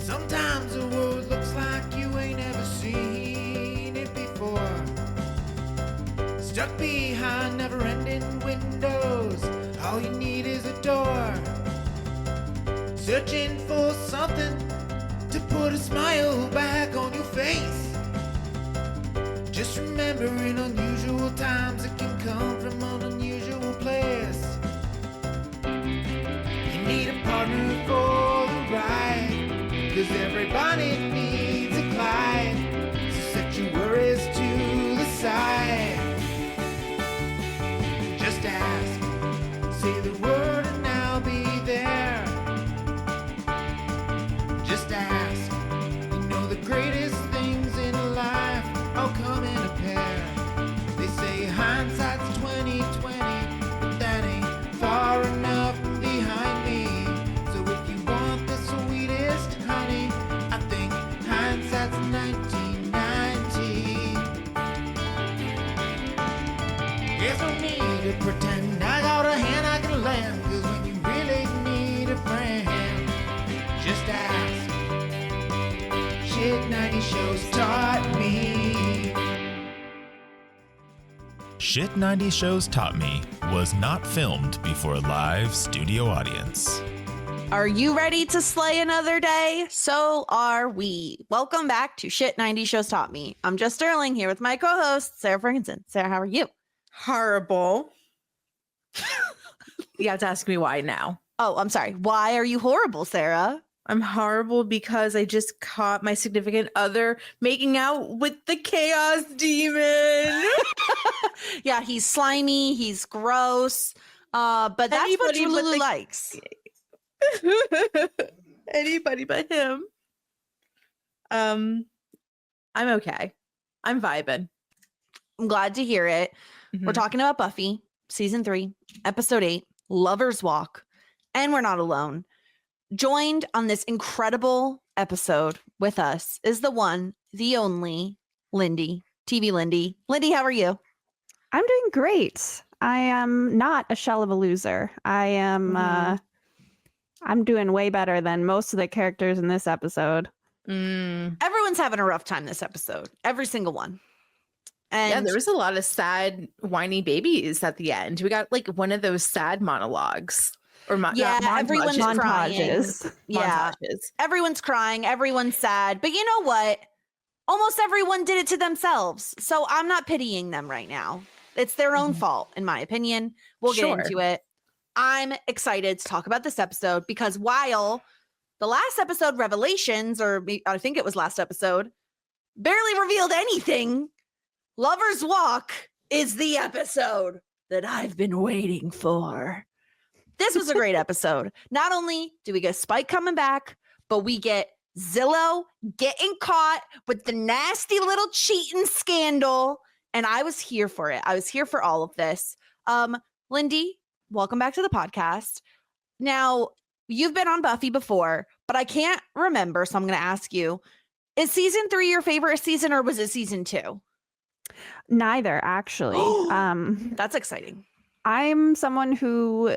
Sometimes the world looks like you ain't ever seen it before. Stuck behind never-ending windows, all you need is a door. Searching for something to put a smile back on your face. Just remember, in unusual times, it can come from an unusual place. You need a partner for the ride, 'cause everybody needs a Clyde. So set your worries to the side. Just ask, say the word and I'll be there. Just ask, you know the greatest things in life all come in a pair. They say hindsight's 20/20, but that ain't far enough behind me. So if you want the sweetest honey, I think hindsight's 1990. There's no need to pretend I got a hand I can lend, 'cause when you really need a friend, just ask. Shit 90 shows taught me. Shit 90 Shows Taught Me was not filmed before a live studio audience. Are you ready to slay another day? So are we. Welcome back to Shit 90 Shows Taught Me. I'm Jess Sterling here with my co-host, Sara Fergenson. Sarah, how are you? Horrible. You have to ask me why now. Oh, I'm sorry. Why are you horrible, Sarah? I'm horrible because I just caught my significant other making out with the chaos demon. Yeah, he's slimy. He's gross. But that's what Anybody but Lulu the- likes. Anybody but him. I'm okay. I'm vibing. I'm glad to hear it. We're Mhm. talking about Buffy, season 3, episode 8, Lover's Walk, and we're not alone. Joined on this incredible episode with us is the one, the only Lindy, TV Lindy. Lindy, how are you? I'm doing great. I am not a shell of a loser. I am I'm doing way better than most of the characters in this episode. Everyone's having a rough time this episode. Every single one. And Yeah, there was a lot of sad, whiny babies at the end. We got like one of those sad monologues. Or yeah, everyone's crying. Montages. Yeah, Montages. everyone's crying. Everyone's sad. But you know what? Almost everyone did it to themselves. So I'm not pitying them right now. It's their own fault, in my opinion. We'll get Sure. into it. I'm excited to talk about this episode because while the last episode, Revelations, or I think it was last episode, barely revealed anything, Lover's Walk is the episode that I've been waiting for. This was a great episode. Not only do we get Spike coming back, but we get Xillow getting caught with the nasty little cheating scandal. And I was here for it. I was here for all of this. Lindy, welcome back to the podcast. Now, you've been on Buffy before, but I can't remember. So I'm going to ask you, is season 3 your favorite season or was it season 2? Neither, actually. That's exciting. I'm someone who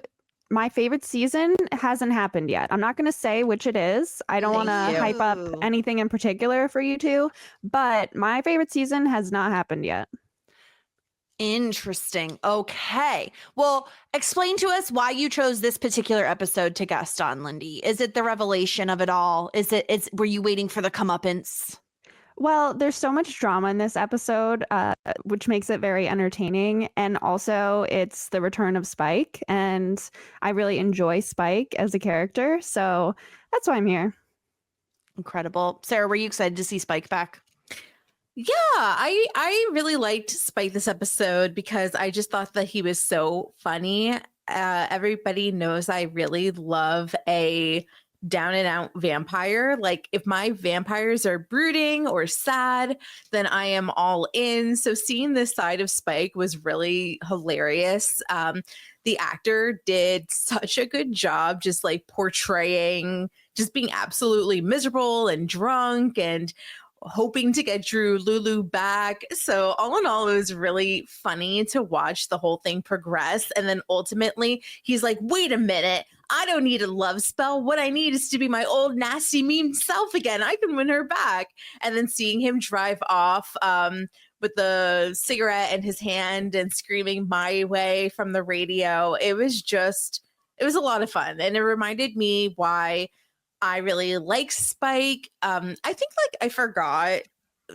my favorite season hasn't happened yet. I'm not going to say which it is. I don't want to hype up Ew. anything in particular for you two, but my favorite season has not happened yet. Interesting. Okay. Well, explain to us why you chose this particular episode to guest on, Lindy. Is it the revelation of it all? Were you waiting for the comeuppance? Well, there's so much drama in this episode, which makes it very entertaining. And also, it's the return of Spike. And I really enjoy Spike as a character. So that's why I'm here. Incredible. Sarah, were you excited to see Spike back? Yeah, I really liked Spike this episode because I just thought that he was so funny. Everybody knows I really love a down and out vampire. Like if my vampires are brooding or sad, then I am all in. So seeing this side of Spike was really hilarious. The actor did such a good job just like portraying just being absolutely miserable and drunk and hoping to get Lulu back. So all in all, it was really funny to watch the whole thing progress. And then ultimately he's like, wait a minute, I don't need a love spell. What I need is to be my old nasty meme self again. I can win her back. And then seeing him drive off with the cigarette in his hand and screaming my way from the radio, it was a lot of fun. And it reminded me why I really like Spike. I think like I forgot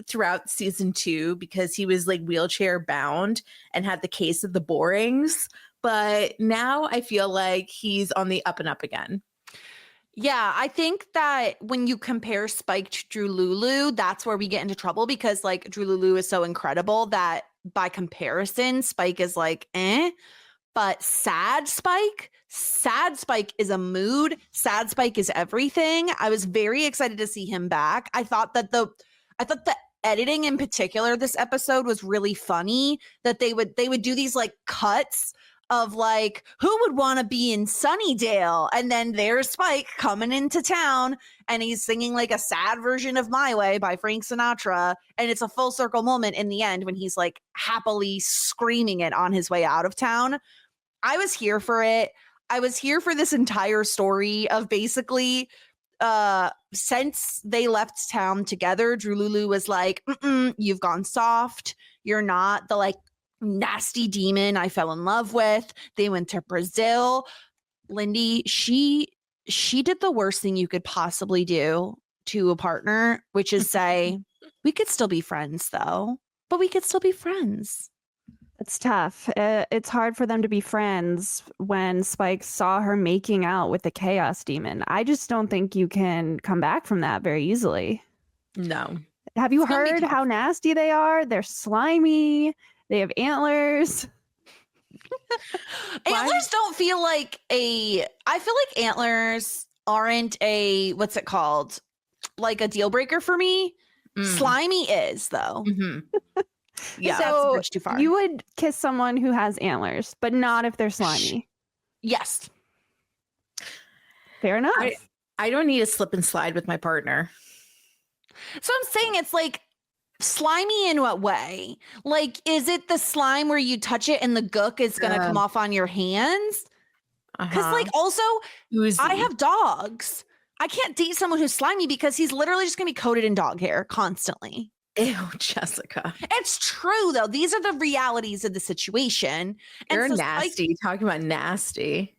throughout season 2 because he was like wheelchair bound and had the case of the borings. But now I feel like he's on the up and up again. Yeah, I think that when you compare Spike to Drew Lulu, that's where we get into trouble because like Drew Lulu is so incredible that by comparison, Spike is like, eh. But sad Spike is a mood. Sad Spike is everything. I was very excited to see him back. I thought the editing in particular this episode was really funny, that they would do these like cuts of like, who would want to be in Sunnydale? And then there's Spike coming into town and he's singing like a sad version of My Way by Frank Sinatra. And it's a full circle moment in the end when he's like happily screaming it on his way out of town. I was here for it. I was here for this entire story of basically since they left town together, Drew Lulu was like, you've gone soft. You're not the like nasty demon I fell in love with. They went to Brazil. Lindy, she did the worst thing you could possibly do to a partner, which is say, we could still be friends though, but we could still be friends. It's tough. It's hard for them to be friends when Spike saw her making out with the chaos demon. I just don't think you can come back from that very easily. No. Have you heard how nasty they are? They're slimy. They have antlers. Antlers don't feel like I feel like antlers aren't what's it called? Like a deal breaker for me. Slimy is though. Mm-hmm. Yeah, so that's a bridge too far. You would kiss someone who has antlers, but not if they're slimy. Yes. Fair enough. I don't need a slip and slide with my partner. So I'm saying it's like slimy in what way? Like, is it the slime where you touch it and the gook is going to come off on your hands? Because like also, I have dogs. I can't date someone who's slimy because he's literally just going to be coated in dog hair constantly. Ew, Jessica. It's true, though. These are the realities of the situation. You're so nasty. Talking about nasty.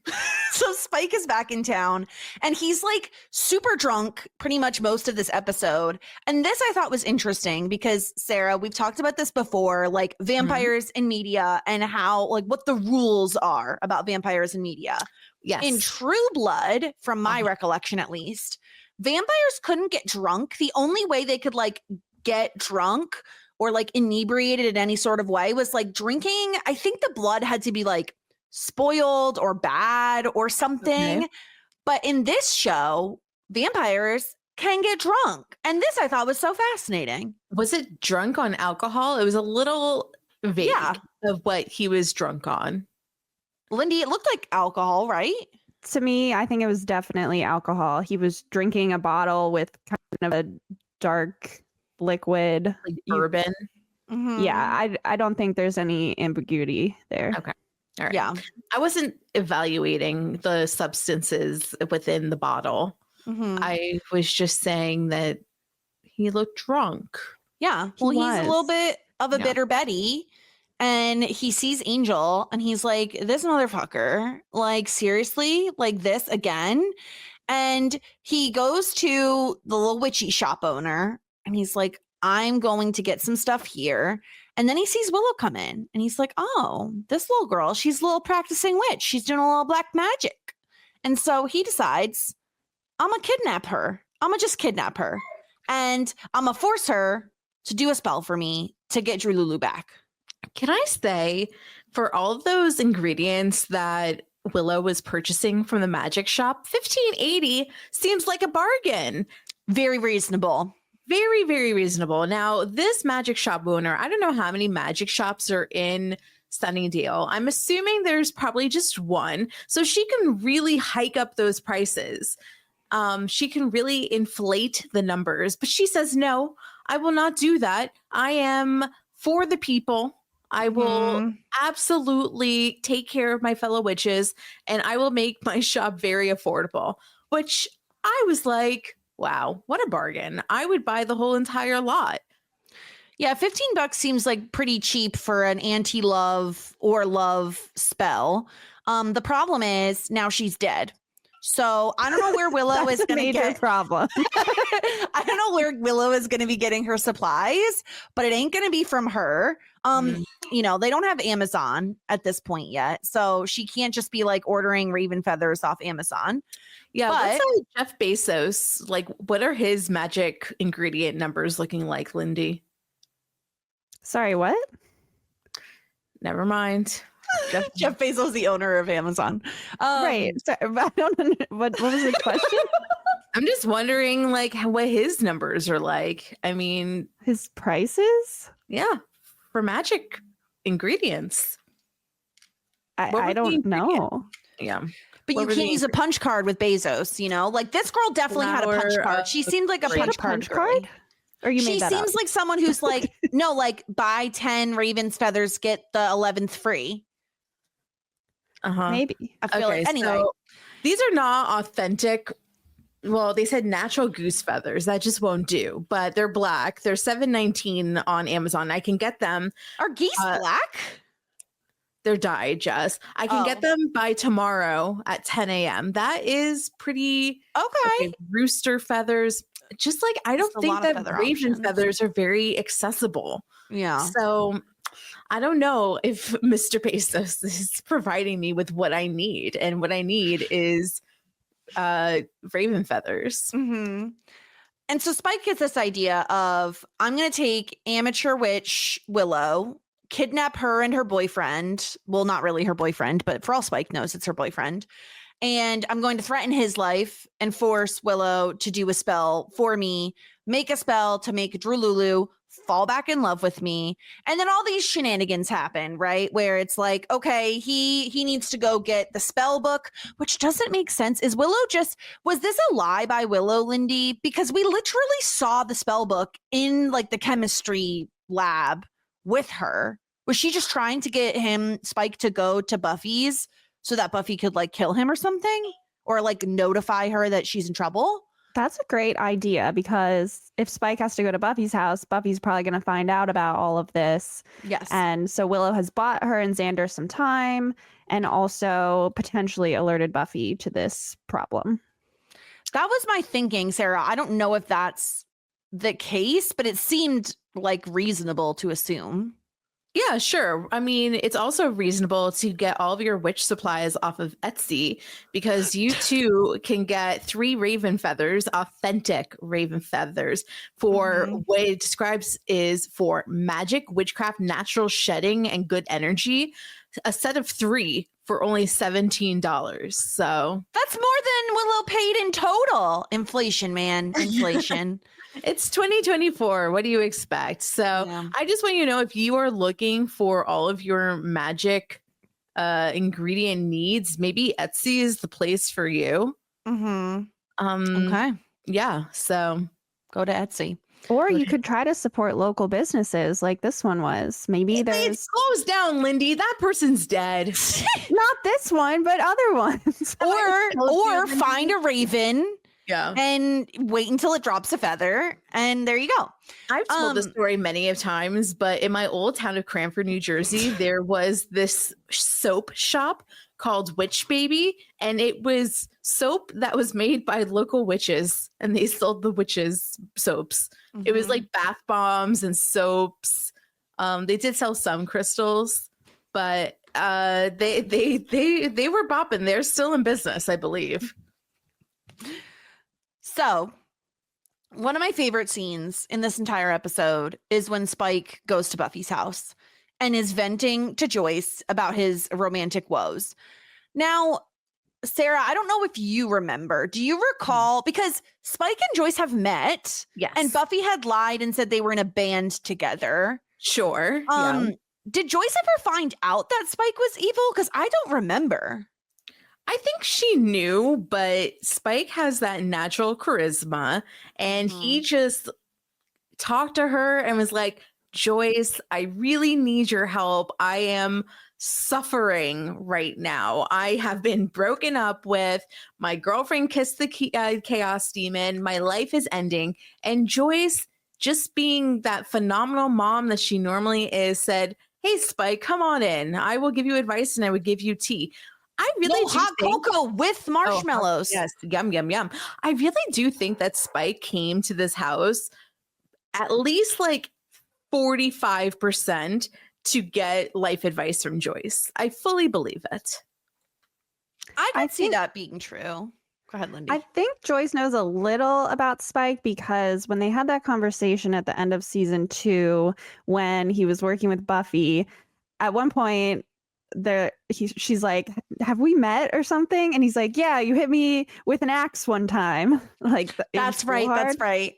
So Spike is back in town and he's like super drunk pretty much most of this episode. And this I thought was interesting because, Sarah, we've talked about this before, like vampires in media and how like what the rules are about vampires in media. Yes. In True Blood, from my recollection at least, vampires couldn't get drunk. The only way they could like get drunk or like inebriated in any sort of way was like drinking. I think the blood had to be like spoiled or bad or something. Okay. But in this show, vampires can get drunk. And this I thought was so fascinating. Was it drunk on alcohol? It was a little vague of what he was drunk on. Lindy, it looked like alcohol, right? To me, I think it was definitely alcohol. He was drinking a bottle with kind of a dark liquid, like bourbon. Yeah, I don't think there's any ambiguity there. Okay. All right. Yeah. I wasn't evaluating the substances within the bottle. I was just saying that he looked drunk. Yeah. Well, he's a little bit of a bitter Betty. And he sees Angel and he's like, this motherfucker, like, seriously, like this again. And he goes to the little witchy shop owner and he's like, I'm going to get some stuff here. And then he sees Willow come in and he's like, oh, this little girl, she's a little practicing witch. She's doing a little black magic. And so he decides, I'm going to kidnap her. I'm going to just kidnap her. And I'm going to force her to do a spell for me to get Drew Lulu back. Can I say, for all of those ingredients that Willow was purchasing from the magic shop, $15.80 seems like a bargain. Very reasonable. Very, very reasonable. Now, this magic shop owner, I don't know how many magic shops are in Sunnydale. I'm assuming there's probably just one. So she can really hike up those prices. She can really inflate the numbers. But she says, no, I will not do that. I am for the people. I will Mhm. absolutely take care of my fellow witches, and I will make my shop very affordable, which I was like, wow, what a bargain. I would buy the whole entire lot. Yeah, $15 seems like pretty cheap for an anti-love or love spell. The problem is now she's dead. So I don't know where Willow That's is a going to major get. problem. I don't know where Willow is going to be getting her supplies, but it ain't going to be from her. You know, they don't have Amazon at this point yet, so she can't just be like ordering raven feathers off Amazon. Yeah, But- what's Jeff Bezos, like, what are his magic ingredient numbers looking like, Lindy? Sorry, what? Never mind. Jeff Bezos, the owner of Amazon. Right. Sorry, I don't what was the question? I'm just wondering, like, what his numbers are like. I mean, His prices? yeah, for magic ingredients. What I were the don't ingredients? know. Yeah. But What you were the can't use a punch card with Bezos, you know? Like this girl definitely had a punch Flower card. She of seemed like a She had a punch, punch card. card? Or you She made that seems up? like someone who's like, no, like buy 10 raven's feathers, get the 11th free. Uh-huh. Maybe. I feel like anyway. So these are not authentic. Well, they said natural goose feathers. That just won't do. But they're black. They're $7.19 on Amazon. I can get them. Are geese black? They're dyed, Jess. I can get them by tomorrow at 10 a.m. That is pretty Okay. Rooster feathers. Just like I don't Just a think lot of that feather raven options. feathers are very accessible. Yeah. So I don't know if Mr. Bezos is providing me with what I need. And what I need is raven feathers. Mm-hmm. And so Spike gets this idea of, I'm going to take amateur witch Willow, kidnap her and her boyfriend. Well, not really her boyfriend, but for all Spike knows, it's her boyfriend. And I'm going to threaten his life and force Willow to do a spell for me, make a spell to make Drululu fall back in love with me. And then all these shenanigans happen, right? Where it's like, okay, he needs to go get the spell book, which doesn't make sense. Is Willow was this a lie by Willow, Lindy? Because we literally saw the spell book in like the chemistry lab with her. Was she just trying to get Spike to go to Buffy's so that Buffy could like kill him or something? Or like notify her that she's in trouble? That's a great idea because if Spike has to go to Buffy's house, Buffy's probably going to find out about all of this. Yes. And so Willow has bought her and Xander some time and also potentially alerted Buffy to this problem. That was my thinking, Sarah. I don't know if that's the case, but it seemed like reasonable to assume. Yeah, sure. I mean, it's also reasonable to get all of your witch supplies off of Etsy because you too can get 3 raven feathers, authentic raven feathers, for what it describes is for magic, witchcraft, natural shedding, and good energy. A set of 3 for only $17. So That's more than Willow paid in total. Inflation, man. Inflation. it's 2024. What do you expect? So Yeah. I just want you to know, if you are looking for all of your magic ingredient needs, maybe Etsy is the place for you. Okay. Yeah. So Go to Etsy. Or you could try to support local businesses like this one was. Maybe there's it's closed down, Lindy. That person's dead. not this one, but other ones. Or find a raven Yeah. and wait until it drops a feather. And there you go. I've told this story many of times, but in my old town of Cranford, New Jersey, there was this soap shop called Witch Baby, and it was soap that was made by local witches, and they sold the witches soaps. It was like bath bombs and soaps. They did sell some crystals, but they were bopping. They're still in business, I believe. So, one of my favorite scenes in this entire episode is when Spike goes to Buffy's house and is venting to Joyce about his romantic woes. Now, Sarah, I don't know if you remember. Do you recall? Because Spike and Joyce have met. Yes. And Buffy had lied and said they were in a band together. Sure. Did Joyce ever find out that Spike was evil? Because I don't remember. I think she knew, but Spike has that natural charisma, and he just talked to her and was like, Joyce, I really need your help. I am suffering right now. I have been broken up with. My girlfriend kissed the chaos demon. My life is ending. And Joyce, just being that phenomenal mom that she normally is, said, hey, Spike, come on in. I will give you advice and I would give you tea. I really do hot think, cocoa with marshmallows. yes, yum, yum, yum. I really do think that Spike came to this house at least like 45% to get life advice from Joyce. I fully believe it. I see that being true. Go ahead, Lindy. I think Joyce knows a little about Spike because when they had that conversation at the end of season 2, when he was working with Buffy, at one point she's like, have we met or something? And he's like, yeah, you hit me with an axe one time. Like, that's right. That's right.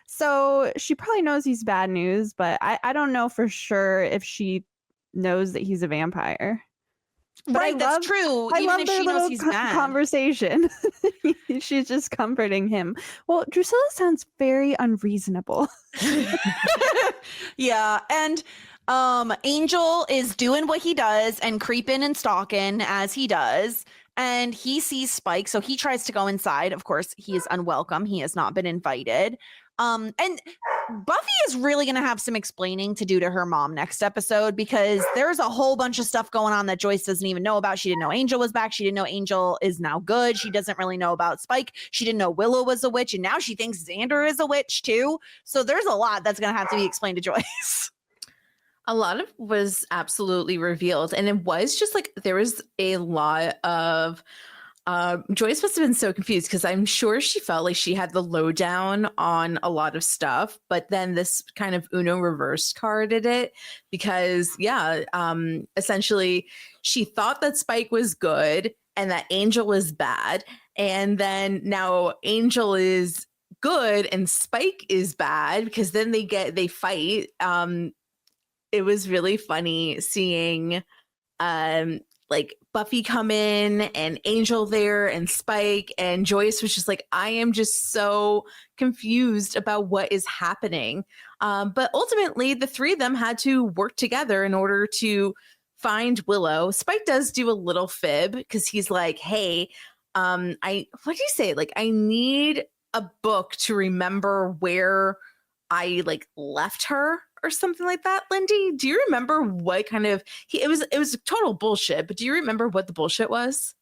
So she probably knows he's bad news, but I don't know for sure if she knows that he's a vampire. But right, that's true. I Even love if their she knows little he's bad. conversation. She's just comforting him. Well, Drusilla sounds very unreasonable. Yeah, and Angel is doing what he does and creeping and stalking as he does. And he sees Spike, so he tries to go inside. Of course, he is unwelcome. He has not been invited. And Buffy is really going to have some explaining to do to her mom next episode, because there's a whole bunch of stuff going on that Joyce doesn't even know about. She didn't know Angel was back. She didn't know Angel is now good. She doesn't really know about Spike. She didn't know Willow was a witch. And now she thinks Xander is a witch too. So there's a lot that's going to have to be explained to Joyce. A lot of was absolutely revealed. And it was just like, there was a lot of Joyce must have been so confused, because I'm sure she felt like she had the lowdown on a lot of stuff, but then this kind of Uno reverse carded it, because essentially she thought that Spike was good and that Angel was bad, and then now Angel is good and Spike is bad, because then they fight. It was really funny seeing like Buffy come in and Angel there and Spike, and Joyce was just like, I am just so confused about what is happening. But ultimately the three of them had to work together in order to find Willow. Spike does do a little fib, because he's like, hey, what do you say? Like, I need a book to remember where I like left her, or something like that. Lindy, do you remember what kind of it was total bullshit, but do you remember what the bullshit was?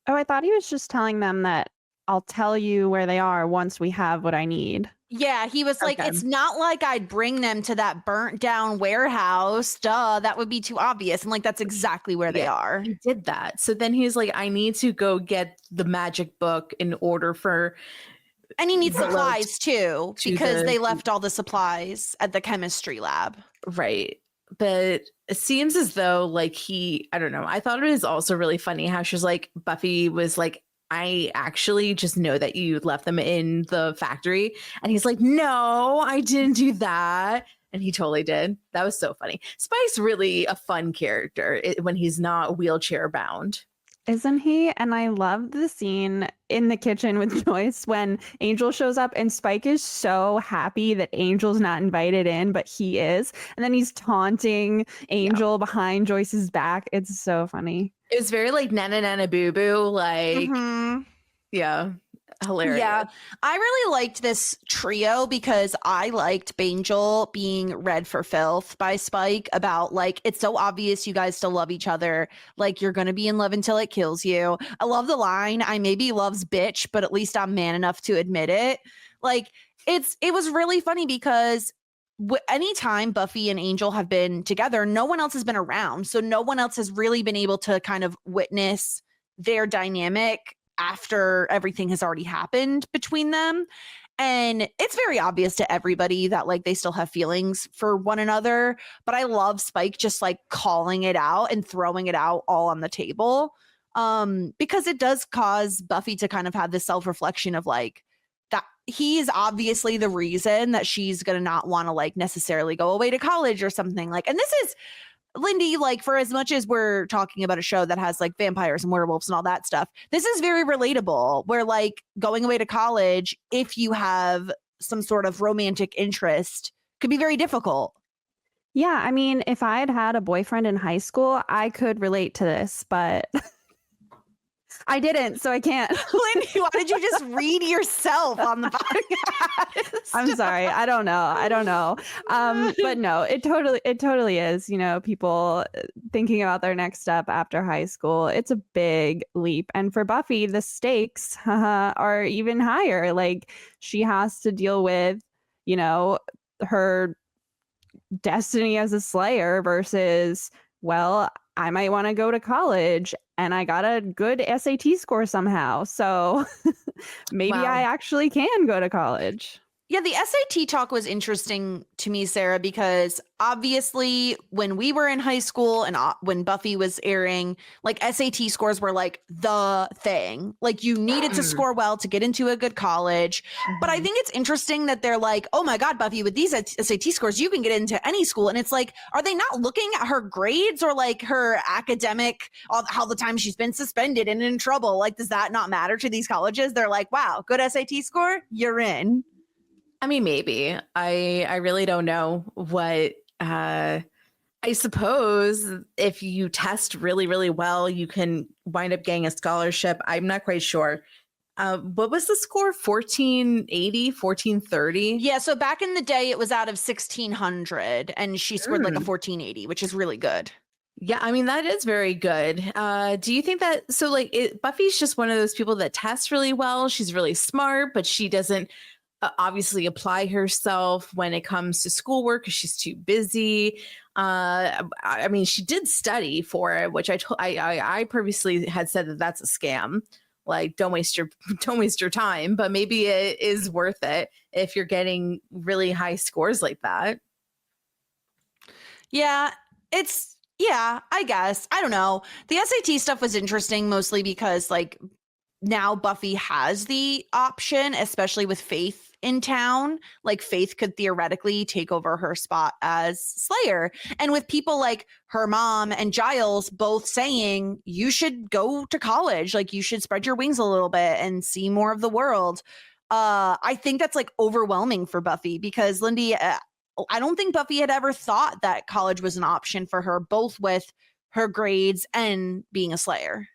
Oh, I thought he was just telling them that I'll tell you where they are once we have what I need. Yeah, he was like, it's not like I'd bring them to that burnt down warehouse. Duh, that would be too obvious. And like, that's exactly where they are. He did that. So then he's like, I need to go get the magic book in order for... And he needs supplies too, because they left all the supplies at the chemistry lab. Right. But it seems as though like I don't know. I thought it was also really funny how she was like, Buffy was like, I actually just know that you left them in the factory. And he's like, no, I didn't do that. And he totally did. That was so funny. Spike's really a fun character when he's not wheelchair bound. Isn't he? And I love the scene in the kitchen with Joyce when Angel shows up and Spike is so happy that Angel's not invited in, but he is. And then he's taunting Angel behind Joyce's back. It's so funny. It was very like nana nana boo boo, like yeah, hilarious. Yeah, I really liked this trio because I liked Angel being read for filth by Spike about like, it's so obvious you guys still love each other. Like, you're going to be in love until it kills you. I love the line, I maybe loves bitch, but at least I'm man enough to admit it. Like, it was really funny because anytime Buffy and Angel have been together, no one else has been around. So no one else has really been able to kind of witness their dynamic after everything has already happened between them. And it's very obvious to everybody that like they still have feelings for one another. But I love Spike just like calling it out and throwing it out all on the table. Because it does cause Buffy to kind of have this self-reflection of like, that he's obviously the reason that she's going to not want to like necessarily go away to college or something like. And this is, Lindy, like, for as much as we're talking about a show that has like vampires and werewolves and all that stuff, this is very relatable, where like going away to college, if you have some sort of romantic interest, could be very difficult. Yeah, I mean, if I had had a boyfriend in high school, I could relate to this, but I didn't, so I can't. Lindy, why did you just read yourself on the podcast? I'm sorry. I don't know. But no, it totally is, you know, people thinking about their next step after high school. It's a big leap. And for Buffy, the stakes are even higher. Like, she has to deal with, you know, her destiny as a Slayer versus, well, I might want to go to college and I got a good SAT score somehow. So maybe I actually can go to college. Yeah, the SAT talk was interesting to me, Sarah, because obviously when we were in high school and when Buffy was airing, like SAT scores were like the thing. Like you needed to score well to get into a good college. But I think it's interesting that they're like, oh my God, Buffy, with these SAT scores, you can get into any school. And it's like, are they not looking at her grades or like her academic, how the time she's been suspended and in trouble? Like, does that not matter to these colleges? They're like, wow, good SAT score, you're in. I mean, maybe. I really don't know what. I suppose if you test really, really well, you can wind up getting a scholarship. I'm not quite sure. What was the score? 1480, 1430? Yeah, so back in the day, it was out of 1600, and she scored like a 1480, which is really good. Yeah, I mean, that is very good. Do you think that, so like Buffy's just one of those people that tests really well. She's really smart, but she doesn't obviously apply herself when it comes to schoolwork because she's too busy. I mean, she did study for it, which I previously had said that that's a scam. Like, don't waste your time, but maybe it is worth it if you're getting really high scores like that. Yeah, I guess. I don't know. The SAT stuff was interesting mostly because like now Buffy has the option, especially with Faith in town. Like Faith could theoretically take over her spot as Slayer. And with people like her mom and Giles both saying you should go to college, like you should spread your wings a little bit and see more of the world. I think that's like overwhelming for Buffy because Lindy, I don't think Buffy had ever thought that college was an option for her, both with her grades and being a Slayer.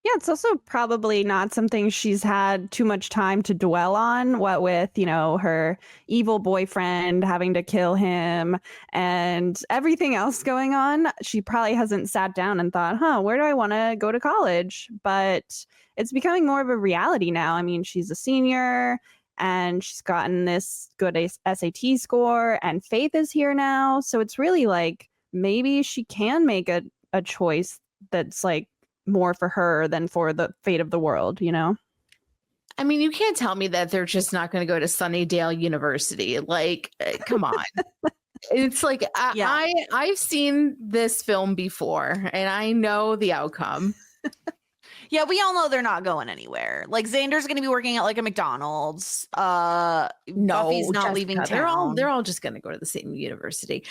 Yeah, it's also probably not something she's had too much time to dwell on, what with, you know, her evil boyfriend having to kill him and everything else going on. She probably hasn't sat down and thought, where do I want to go to college? But it's becoming more of a reality now. I mean, she's a senior and she's gotten this good SAT score and Faith is here now. So it's really like maybe she can make a choice that's like more for her than for the fate of the world, you know? I mean, you can't tell me that they're just not going to go to Sunnydale University. Like, come on. It's like, I've seen this film before and I know the outcome. Yeah, we all know they're not going anywhere. Like Xander's going to be working at like a McDonald's. No, Buffy's not leaving town. They're all just going to go to the same university.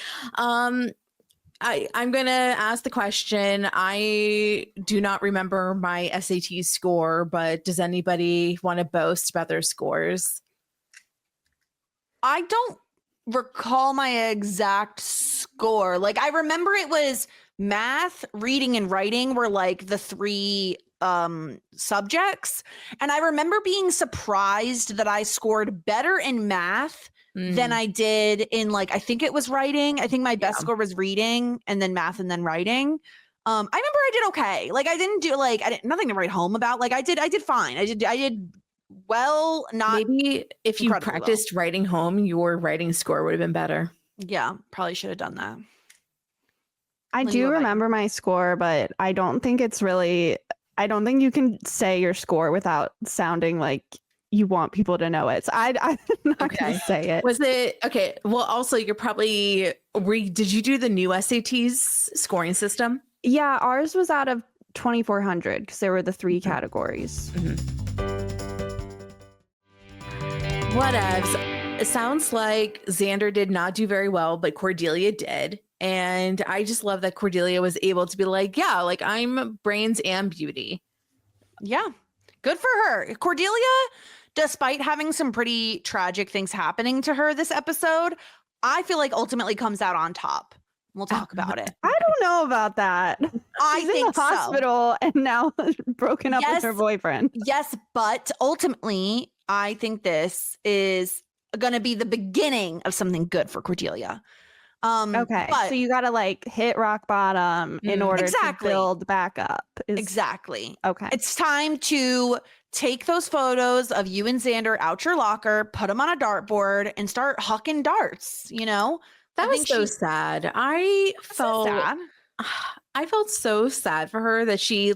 I'm going to ask the question. I do not remember my SAT score, but does anybody want to boast about their scores? I don't recall my exact score. Like I remember it was math, reading, and writing were like the three subjects. And I remember being surprised that I scored better in math than I did in like, I think it was writing. I think my best score was reading and then math and then writing. I remember I did okay. Like I didn't do like, nothing to write home about. Like I did fine. I did well, not maybe if you practiced writing home, your writing score would have been better. Yeah, probably should have done that. I do remember my score, but I don't think I don't think you can say your score without sounding like you want people to know it. So I'm not going to say it. Was it okay? Well, also you're probably did you do the new SATs scoring system? Yeah, ours was out of 2,400 because there were the three categories. Whatevs. It sounds like Xander did not do very well, but Cordelia did. And I just love that Cordelia was able to be like, yeah, like I'm brains and beauty. Yeah. Good for her. Cordelia, despite having some pretty tragic things happening to her this episode, I feel like ultimately comes out on top. We'll talk about it. I don't know about that. I She's think in the hospital and now broken up with her boyfriend. Yes, but ultimately, I think this is going to be the beginning of something good for Cordelia. Okay, but so you got to like hit rock bottom in order to build back up. Exactly. Okay. It's time to take those photos of you and Xander out your locker, put them on a dartboard, and start hucking darts, you know? That was so sad. I felt so sad for her that she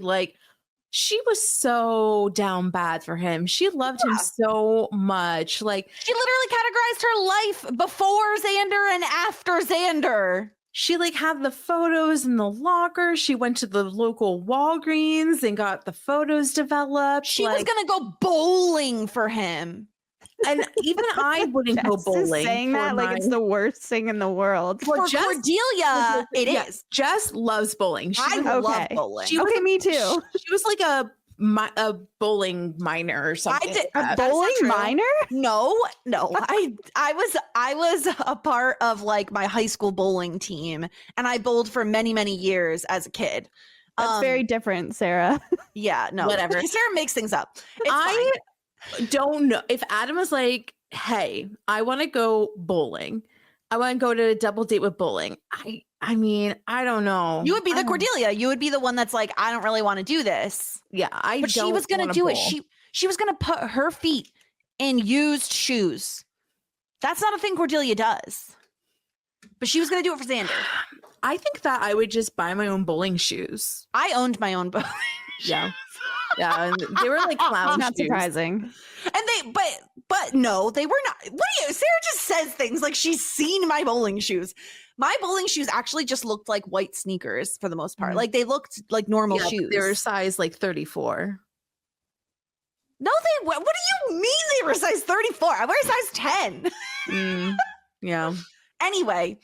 was so down bad for him. She loved him so much. Like, she literally categorized her life before Xander and after Xander. She like had the photos in the locker. She went to the local Walgreens and got the photos developed. She was gonna go bowling for him. And even I wouldn't go bowling. Saying that like it's the worst thing in the world. For Cordelia, it is. Jess loves bowling. I love bowling. Me too. She was like a bowling minor or something. A bowling minor? No. I was a part of like my high school bowling team, and I bowled for many, many years as a kid. That's very different, Sarah. Yeah, no, whatever. Sarah makes things up. I don't know if Adam was like, hey, I want to go bowling. I want to go to a double date with bowling. I mean, I don't know. You would be the Cordelia. You would be the one that's like, I don't really want to do this. Yeah, but she was going to do it. She was going to put her feet in used shoes. That's not a thing Cordelia does. But she was going to do it for Xander. I think that I would just buy my own bowling shoes. I owned my own bowling shoes. Yeah. Yeah, and they were like clown Not shoes. surprising. And but no, they were not. What do you? Sarah just says things like she's seen my bowling shoes. My bowling shoes actually just looked like white sneakers for the most part. Like they looked like normal shoes. They were size like 34. No, what do you mean they were size 34? I wear size 10. Yeah. Anyway,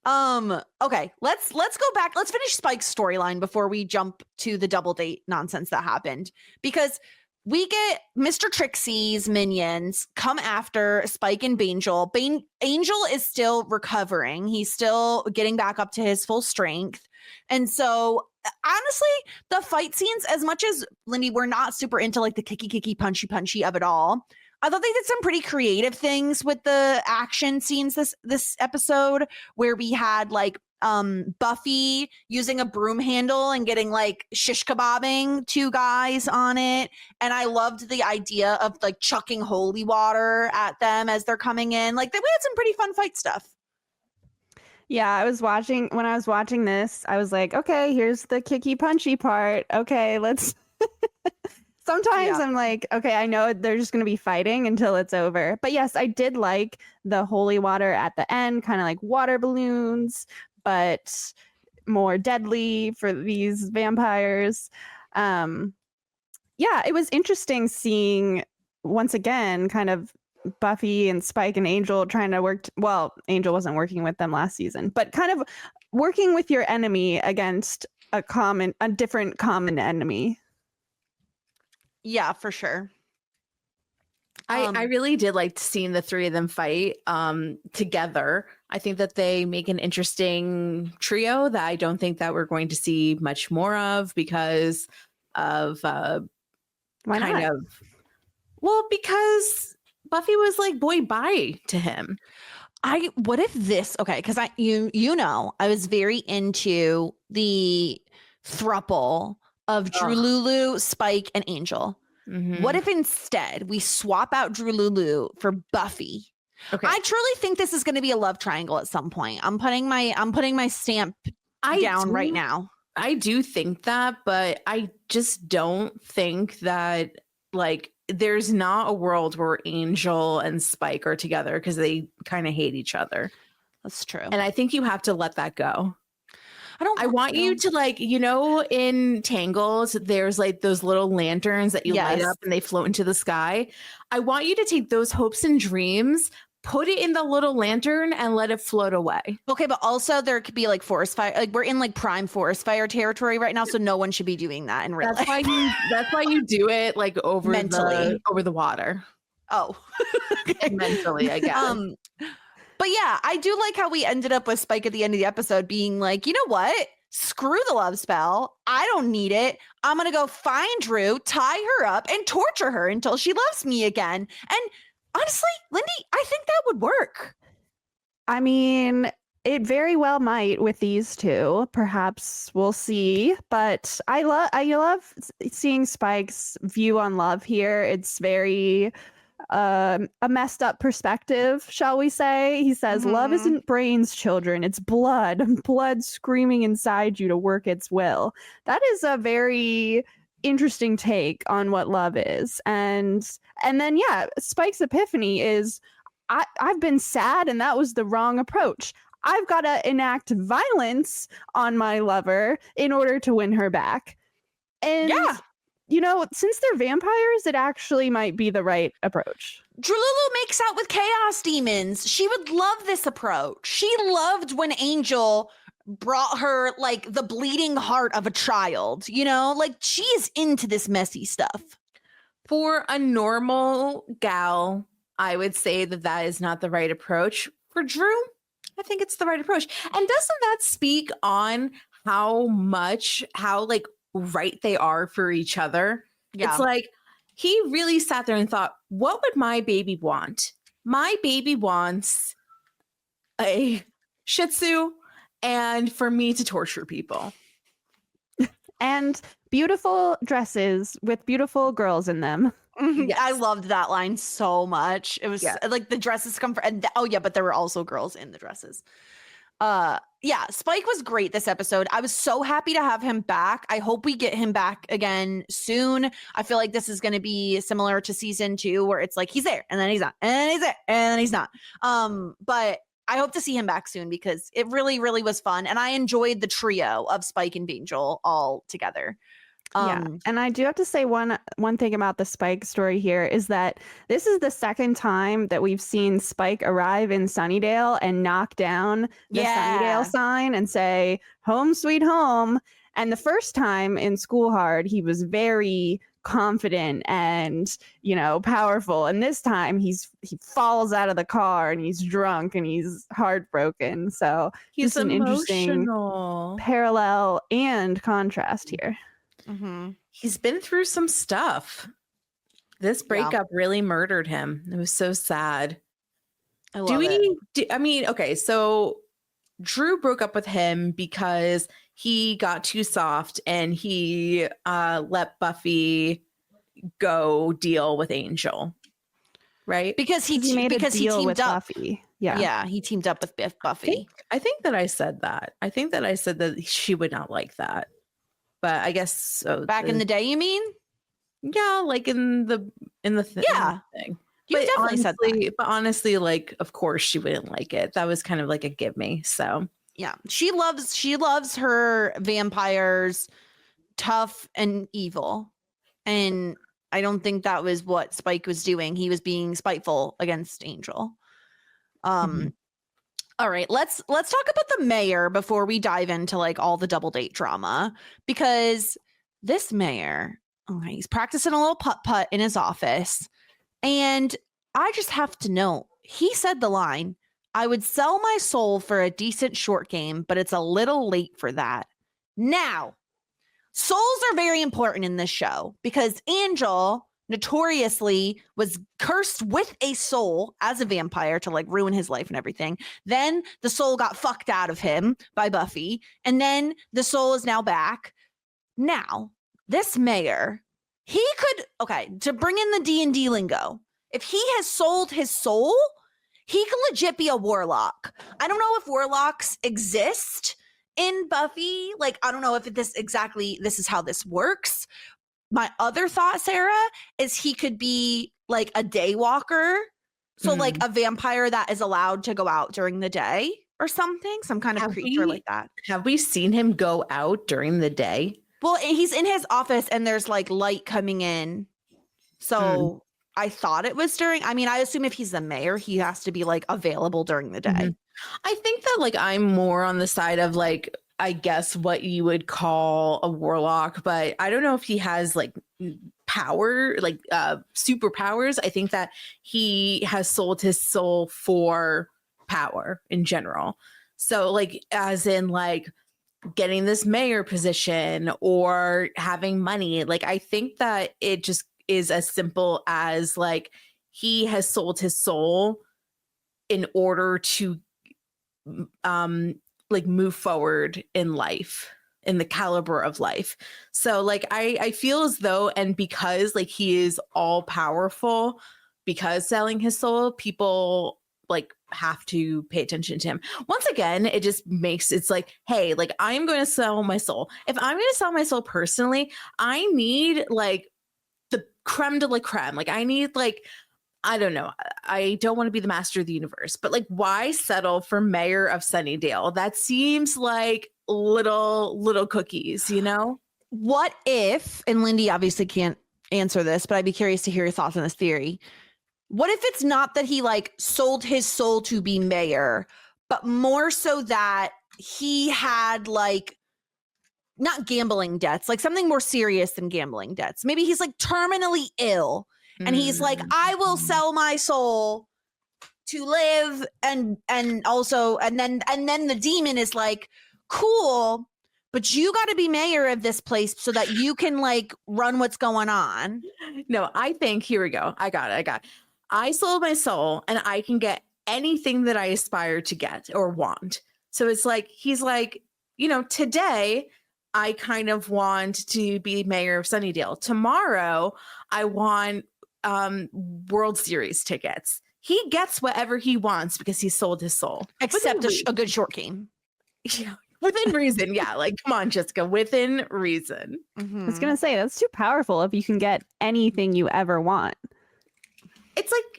okay, let's go back. Let's finish Spike's storyline before we jump to the double date nonsense that happened, because we get Mr. Trixie's minions come after Spike and Angel. Angel is still recovering. He's still getting back up to his full strength. And so honestly, the fight scenes, as much as Lindy, we're not super into like the kicky, punchy of it all. I thought they did some pretty creative things with the action scenes this episode, where we had like Buffy using a broom handle and getting like shish kebabbing two guys on it. And I loved the idea of like chucking holy water at them as they're coming in. Like we had some pretty fun fight stuff. Yeah, when I was watching this, I was like, okay, here's the kicky punchy part. Okay, let's sometimes I'm like, okay, I know they're just going to be fighting until it's over. But yes, I did like the holy water at the end, kind of like water balloons, but more deadly for these vampires. Yeah, it was interesting seeing once again kind of Buffy and Spike and Angel trying to work. Well, Angel wasn't working with them last season, but kind of working with your enemy against a different common enemy. Yeah, for sure. I really did like seeing the three of them fight together. I think that they make an interesting trio that I don't think that we're going to see much more of because of Why not? Because Buffy was like boy bye to him. What if this, okay, because I was very into the throuple of Drew Lulu, Spike, and Angel. Mm-hmm. What if instead we swap out Drew Lulu for Buffy? Okay. I truly think this is going to be a love triangle at some point. I'm putting my stamp down right now. I do think that, but I just don't think that like there's not a world where Angel and Spike are together because they kind of hate each other. That's true. And I think you have to let that go. I want you to like, in Tangles, there's like those little lanterns that you light up and they float into the sky. I want you to take those hopes and dreams, put it in the little lantern and let it float away. Okay, but also there could be like forest fire. Like we're in like prime forest fire territory right now, so no one should be doing that in real life. That's why you do it like over Mentally. over the water. Oh, okay. Mentally, I guess. But yeah, I do like how we ended up with Spike at the end of the episode being like, you know what? Screw the love spell. I don't need it. I'm going to go find Drew, tie her up, and torture her until she loves me again. And honestly, Lindy, I think that would work. I mean, it very well might with these two. Perhaps we'll see. But I love seeing Spike's view on love here. It's very a messed up perspective, shall we say. He says, love isn't brains, children. It's blood. Blood screaming inside you to work its will. That is a very interesting take on what love is. And then, yeah, Spike's epiphany is, I've been sad and that was the wrong approach. I've got to enact violence on my lover in order to win her back. And yeah, you know, since they're vampires, it actually might be the right approach. Drululu makes out with chaos demons. She would love this approach. She loved when Angel brought her like the bleeding heart of a child, you know, like she's into this messy stuff. For a normal gal, I would say that is not the right approach. For Drew, I think it's the right approach. And doesn't that speak on how like right they are for each other? Yeah. It's like he really sat there and thought, what would my baby want? My baby wants a Shih Tzu and for me to torture people. And beautiful dresses with beautiful girls in them. Yes. I loved that line so much. It was like the dresses come from, but there were also girls in the dresses. Yeah, Spike was great this episode. I was so happy to have him back. I hope we get him back again soon. I feel like this is going to be similar to season 2 where it's like he's there and then he's not and then he's there and then he's not. But I hope to see him back soon because it really, really was fun. And I enjoyed the trio of Spike and Angel all together. And I do have to say one thing about the Spike story here is that this is the second time that we've seen Spike arrive in Sunnydale and knock down the Sunnydale sign and say, home sweet home. And the first time in School Hard, he was very confident and, you know, powerful. And this time he falls out of the car and he's drunk and he's heartbroken. So he's an interesting parallel and contrast here. Mm-hmm. He's been through some stuff. This breakup really murdered him. It was so sad. I love it. I mean, okay, so Drew broke up with him because he got too soft and he let Buffy go deal with Angel, right? Because he teamed with up. Buffy. Yeah, he teamed up with Buffy. I think that I said that. I think that I said that she would not like that. But I guess so. Back in the day, you mean? Yeah, like in the thing. Yeah, you definitely said that. But honestly, like, of course, she wouldn't like it. That was kind of like a give me. So yeah, she loves her vampires, tough and evil, and I don't think that was what Spike was doing. He was being spiteful against Angel. All right, let's talk about the mayor before we dive into like all the double date drama, because this mayor, he's practicing a little putt-putt in his office, and I just have to note, he said the line, I would sell my soul for a decent short game, but it's a little late for that. Now, souls are very important in this show because Angel notoriously was cursed with a soul as a vampire to like ruin his life and everything. Then the soul got fucked out of him by Buffy, and then the soul is now back. Now, this mayor, he could, to bring in the D&D lingo, if he has sold his soul, he could legit be a warlock. I don't know if warlocks exist in Buffy. Like, I don't know if this is how this works. My other thought, Sarah, is he could be like a day walker. So like a vampire that is allowed to go out during the day or something, some kind of creature like that. Have we seen him go out during the day? Well, he's in his office and there's like light coming in. So I thought it was during. I mean, I assume if he's the mayor, he has to be like available during the day. Mhm. I think that like I'm more on the side of like, I guess what you would call a warlock, but I don't know if he has like power, like superpowers. I think that he has sold his soul for power in general. So like as in like getting this mayor position or having money, like I think that it just is as simple as like he has sold his soul in order to like move forward in life, in the caliber of life. So like I feel as though, and because like he is all powerful, because selling his soul, people like have to pay attention to him. Once again, it just makes it's like, hey, like I'm going to sell my soul. If I'm going to sell my soul personally, I need like the creme de la creme. Like I need like, I don't know. I don't want to be the master of the universe, but like, why settle for mayor of Sunnydale? That seems like little cookies, you know? What if, and Lindy obviously can't answer this, but I'd be curious to hear your thoughts on this theory. What if it's not that he like sold his soul to be mayor, but more so that he had like not gambling debts, like something more serious than gambling debts. Maybe he's like terminally ill and he's like, I will sell my soul to live and also and then the demon is like, cool, but you got to be mayor of this place so that you can like run what's going on. No, I think here we go. I got it. I sold my soul and I can get anything that I aspire to get or want. So it's like, he's like, you know, today I kind of want to be mayor of Sunnydale. Tomorrow I want World Series tickets. He gets whatever he wants because he sold his soul. Except a good short game. Yeah. Within reason. Yeah. Like, come on, Jessica, within reason. I was going to say, that's too powerful if you can get anything you ever want.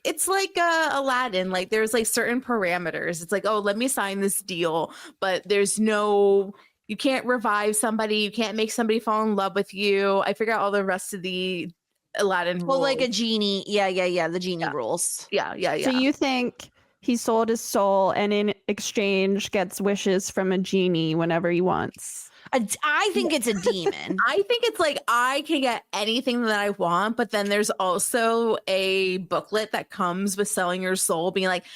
It's like Aladdin. Like there's like certain parameters. It's like, oh, let me sign this deal, but there's no, you can't revive somebody. You can't make somebody fall in love with you. I figure out all the rest of the Aladdin rules. Well, like a genie. Yeah. The genie rules. Yeah. So you think he sold his soul and in exchange gets wishes from a genie whenever he wants? I think it's a demon. I think it's like I can get anything that I want, but then there's also a booklet that comes with selling your soul, being like,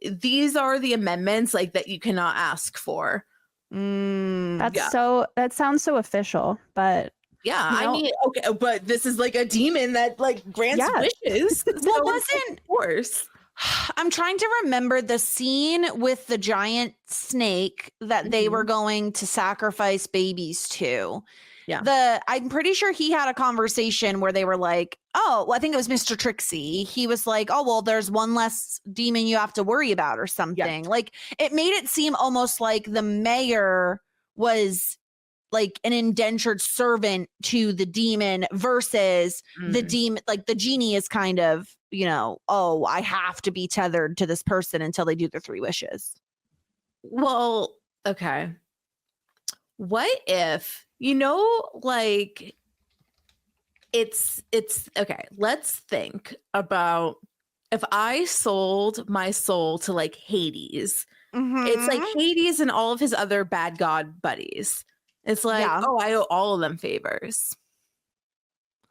these are the amendments like that you cannot ask for. That sounds so official, but yeah, I mean, okay, but this is like a demon that like grants wishes. Well, wasn't of course. I'm trying to remember the scene with the giant snake that they were going to sacrifice babies to. Yeah. I'm pretty sure he had a conversation where they were like, oh, well, I think it was Mr. Trixie. He was like, oh, well, there's one less demon you have to worry about or something. Yeah. Like it made it seem almost like the mayor was like an indentured servant to the demon versus the demon, like the genie is kind of, you know, oh, I have to be tethered to this person until they do their 3 wishes. Well, okay. What if, you know, like it's okay, let's think about if I sold my soul to like Hades. It's like Hades and all of his other bad god buddies. It's like, oh, I owe all of them favors.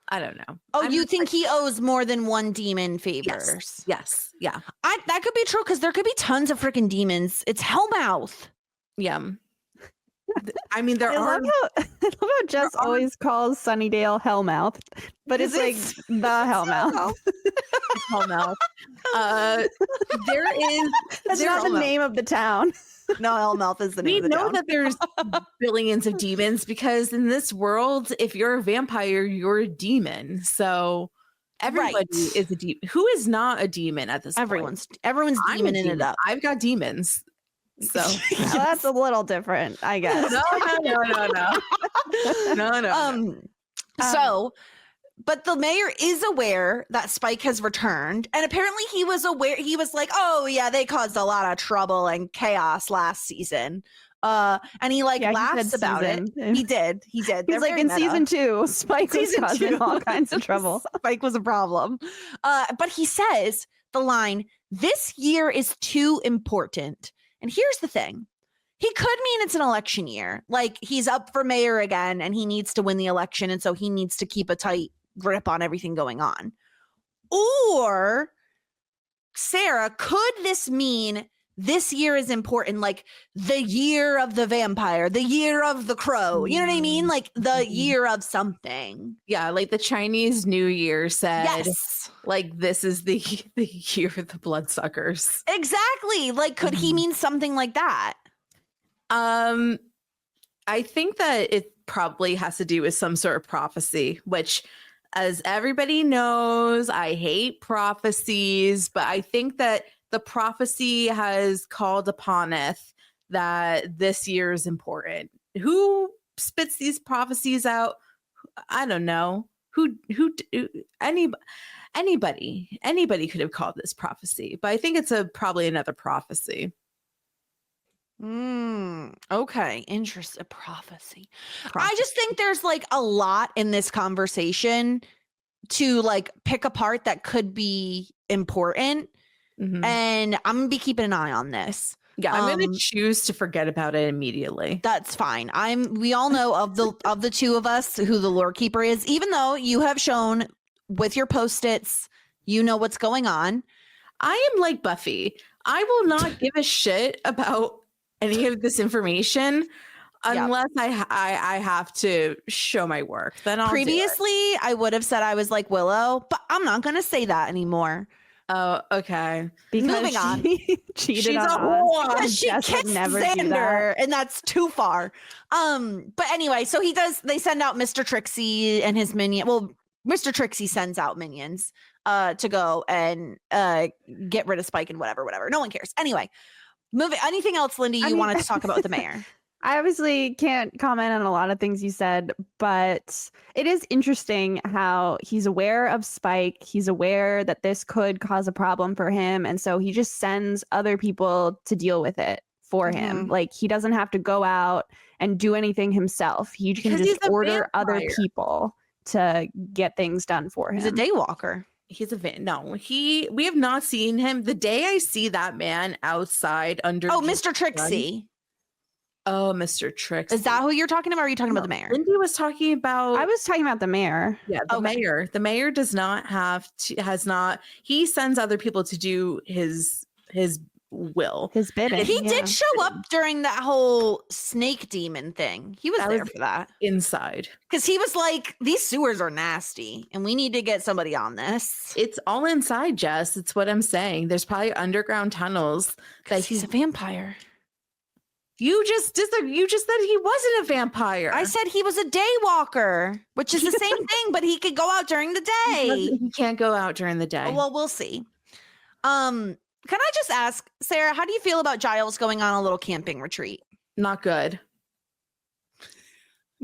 I don't know. Oh, you think like, he owes more than one demon favors? Yes. Yeah. That could be true because there could be tons of freaking demons. It's Hellmouth. Yeah. I mean, I love how Jess always calls Sunnydale Hellmouth, but it's like the Hellmouth. Hellmouth. That's not the name of the town. No, Hellmouth is the name of the town. We know that there's billions of demons because in this world, if you're a vampire, you're a demon. So everybody is a demon. Who is not a demon at this point? Everyone's demoning it up. I've got demons. So that's a little different, I guess. No. So, but the mayor is aware that Spike has returned, and apparently he was aware. He was like, "Oh yeah, they caused a lot of trouble and chaos last season. And he like Yeah, he laughs said about it. season. He did. He's They're like very in meta. season 2, Spike was Season causing 2. all kinds of trouble. Spike was a problem. But he says the line, "This year is too important." And here's the thing. He could mean it's an election year. Like he's up for mayor again and he needs to win the election. And so he needs to keep a tight grip on everything going on. Or, Sarah, could this mean this year is important? Like the year of the vampire, the year of the crow. You know what I mean? Like the year of something. Yeah, like the Chinese New Year said, Yes. like this is the year of the bloodsuckers. Exactly. Like, could he mean something like that? I think that it probably has to do with some sort of prophecy, which, as everybody knows, I hate prophecies, but I think that the prophecy has called uponeth that this year is important. Who spits these prophecies out? I don't know. Anybody could have called this prophecy, but I think it's probably another prophecy. Okay. Interesting. Prophecy. I just think there's like a lot in this conversation to like pick apart that could be important. And I'm gonna be keeping an eye on this. Yeah, I'm gonna choose to forget about it immediately. That's fine. We all know of the two of us who the lore keeper is, even though you have shown with your post-its, you know what's going on. I am like Buffy. I will not give a shit about any of this information unless I have to show my work. Then I'll Previously, I would have said I was like Willow, but I'm not going to say that anymore. Oh, okay. Because moving on. She cheated She's on a us. whore. Because she Jess would kissed never do that. Xander, and that's too far. But anyway, so they send out Mr. Trixie and his minion. Well, Mr. Trixie sends out minions to go and get rid of Spike and whatever. No one cares. Anyway, anything else, Lindy, you wanted to talk about with the mayor? I obviously can't comment on a lot of things you said, but it is interesting how he's aware of Spike. He's aware that this could cause a problem for him. And so he just sends other people to deal with it for him. Like he doesn't have to go out and do anything himself. He can just order other people to get things done for him. He's a daywalker. He's a no. We have not seen him. The day I see that man outside under Mr. Trixie. Oh, Mr. Trixie. Is that who you're talking about? Or are you talking about the mayor? Lindy was talking about. I was talking about the mayor. Yeah, the mayor. The mayor does not have to. Has not. He sends other people to do his will. His bidding. He did show up during that whole snake demon thing. He was there for that. Inside. Because he was like, these sewers are nasty and we need to get somebody on this. It's all inside, Jess. It's what I'm saying. There's probably underground tunnels. That he's a vampire. You just said he wasn't a vampire. I said he was a daywalker, which is the same thing, but he could go out during the day. He can't go out during the day. Well, we'll see. Can I just ask, Sarah, how do you feel about Giles going on a little camping retreat? Not good.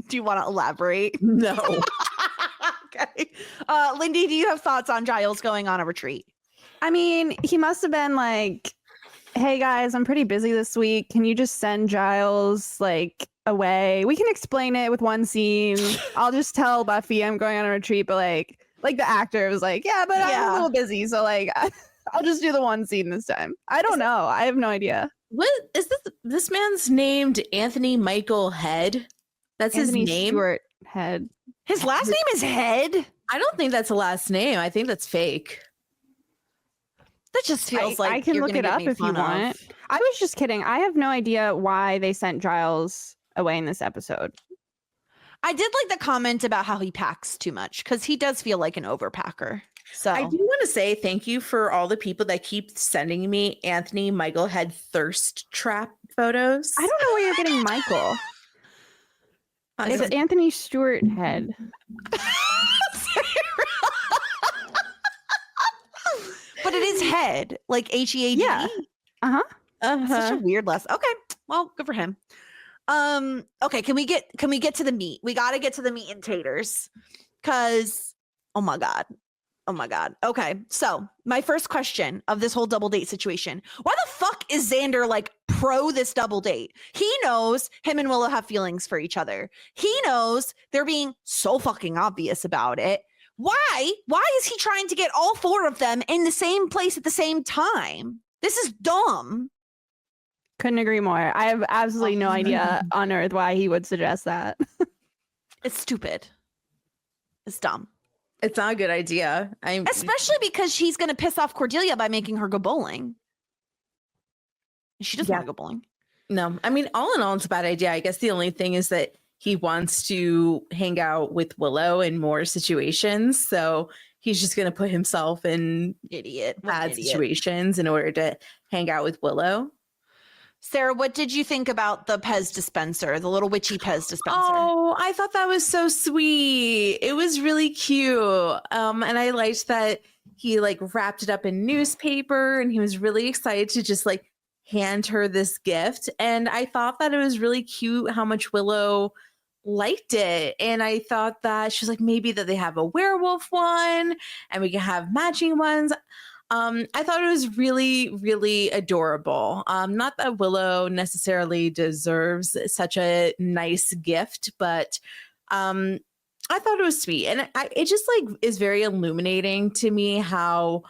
Do you want to elaborate? No. Okay. Lindy, do you have thoughts on Giles going on a retreat? I mean, he must have been like, hey guys, I'm pretty busy this week. Can you just send Giles like away? We can explain it with one scene. I'll just tell Buffy I'm going on a retreat, but like the actor was like, yeah, but I'm a little busy. So like, I'll just do the one scene this time. I don't know. I have no idea. What is this man's named Anthony Michael Head? That's Anthony his name. Stewart Head. His last name is Head. I don't think that's a last name. I think that's fake. That just feels like I can you're look it up if you want. I was just kidding. I have no idea why they sent Giles away in this episode. I did like the comment about how he packs too much because he does feel like an overpacker. So I do want to say thank you for all the people that keep sending me Anthony Michael Head thirst trap photos. I don't know where you're getting Michael. It's Anthony Stewart Head. But it is Head, like Head. Yeah. Such a weird lesson. Okay, well, good for him. Okay, can we get to the meat? We got to get to the meat and taters, because oh my god, Oh my God. Okay. So my first question of this whole double date situation, why the fuck is Xander like pro this double date? He knows him and Willow have feelings for each other. He knows they're being so fucking obvious about it. Why is he trying to get all four of them in the same place at the same time? This is dumb. Couldn't agree more. I have absolutely no idea on earth why he would suggest that. It's stupid. It's dumb. It's not a good idea. Especially because he's going to piss off Cordelia by making her go bowling. She doesn't want to go bowling. No, I mean, all in all, it's a bad idea. I guess the only thing is that he wants to hang out with Willow in more situations. So he's just going to put himself in bad situations in order to hang out with Willow. Sarah, what did you think about the Pez dispenser, the little witchy Pez dispenser? Oh, I thought that was so sweet. It was really cute. And I liked that he like wrapped it up in newspaper and he was really excited to just like hand her this gift. And I thought that it was really cute how much Willow liked it. And I thought that she was like, maybe that they have a werewolf one and we can have matching ones. I thought it was really, really adorable. Not that Willow necessarily deserves such a nice gift, but I thought it was sweet. And it just like is very illuminating to me how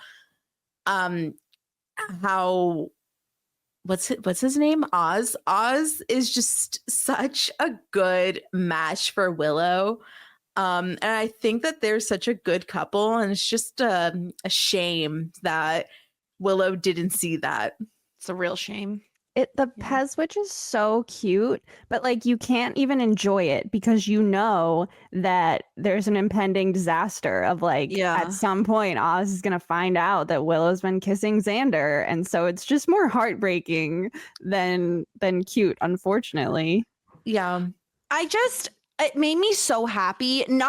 what's his name? Oz. Oz is just such a good match for Willow. And I think that they're such a good couple, and it's just a shame that Willow didn't see that. It's a real shame. The Pez Witch is so cute, but like you can't even enjoy it because you know that there's an impending disaster of like at some point Oz is gonna find out that Willow's been kissing Xander, and so it's just more heartbreaking than cute, unfortunately. Yeah. It made me so happy. And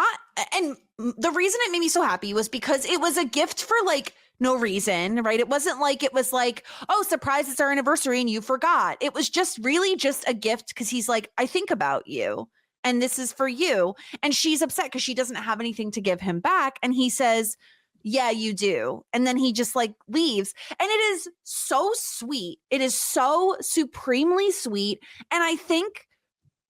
the reason it made me so happy was because it was a gift for like no reason, right? It wasn't like it was like, oh, surprise, it's our anniversary and you forgot. It was just really just a gift because he's like, I think about you and this is for you. And she's upset because she doesn't have anything to give him back. And he says, yeah, you do. And then he just like leaves. And it is so sweet. It is so supremely sweet. And I think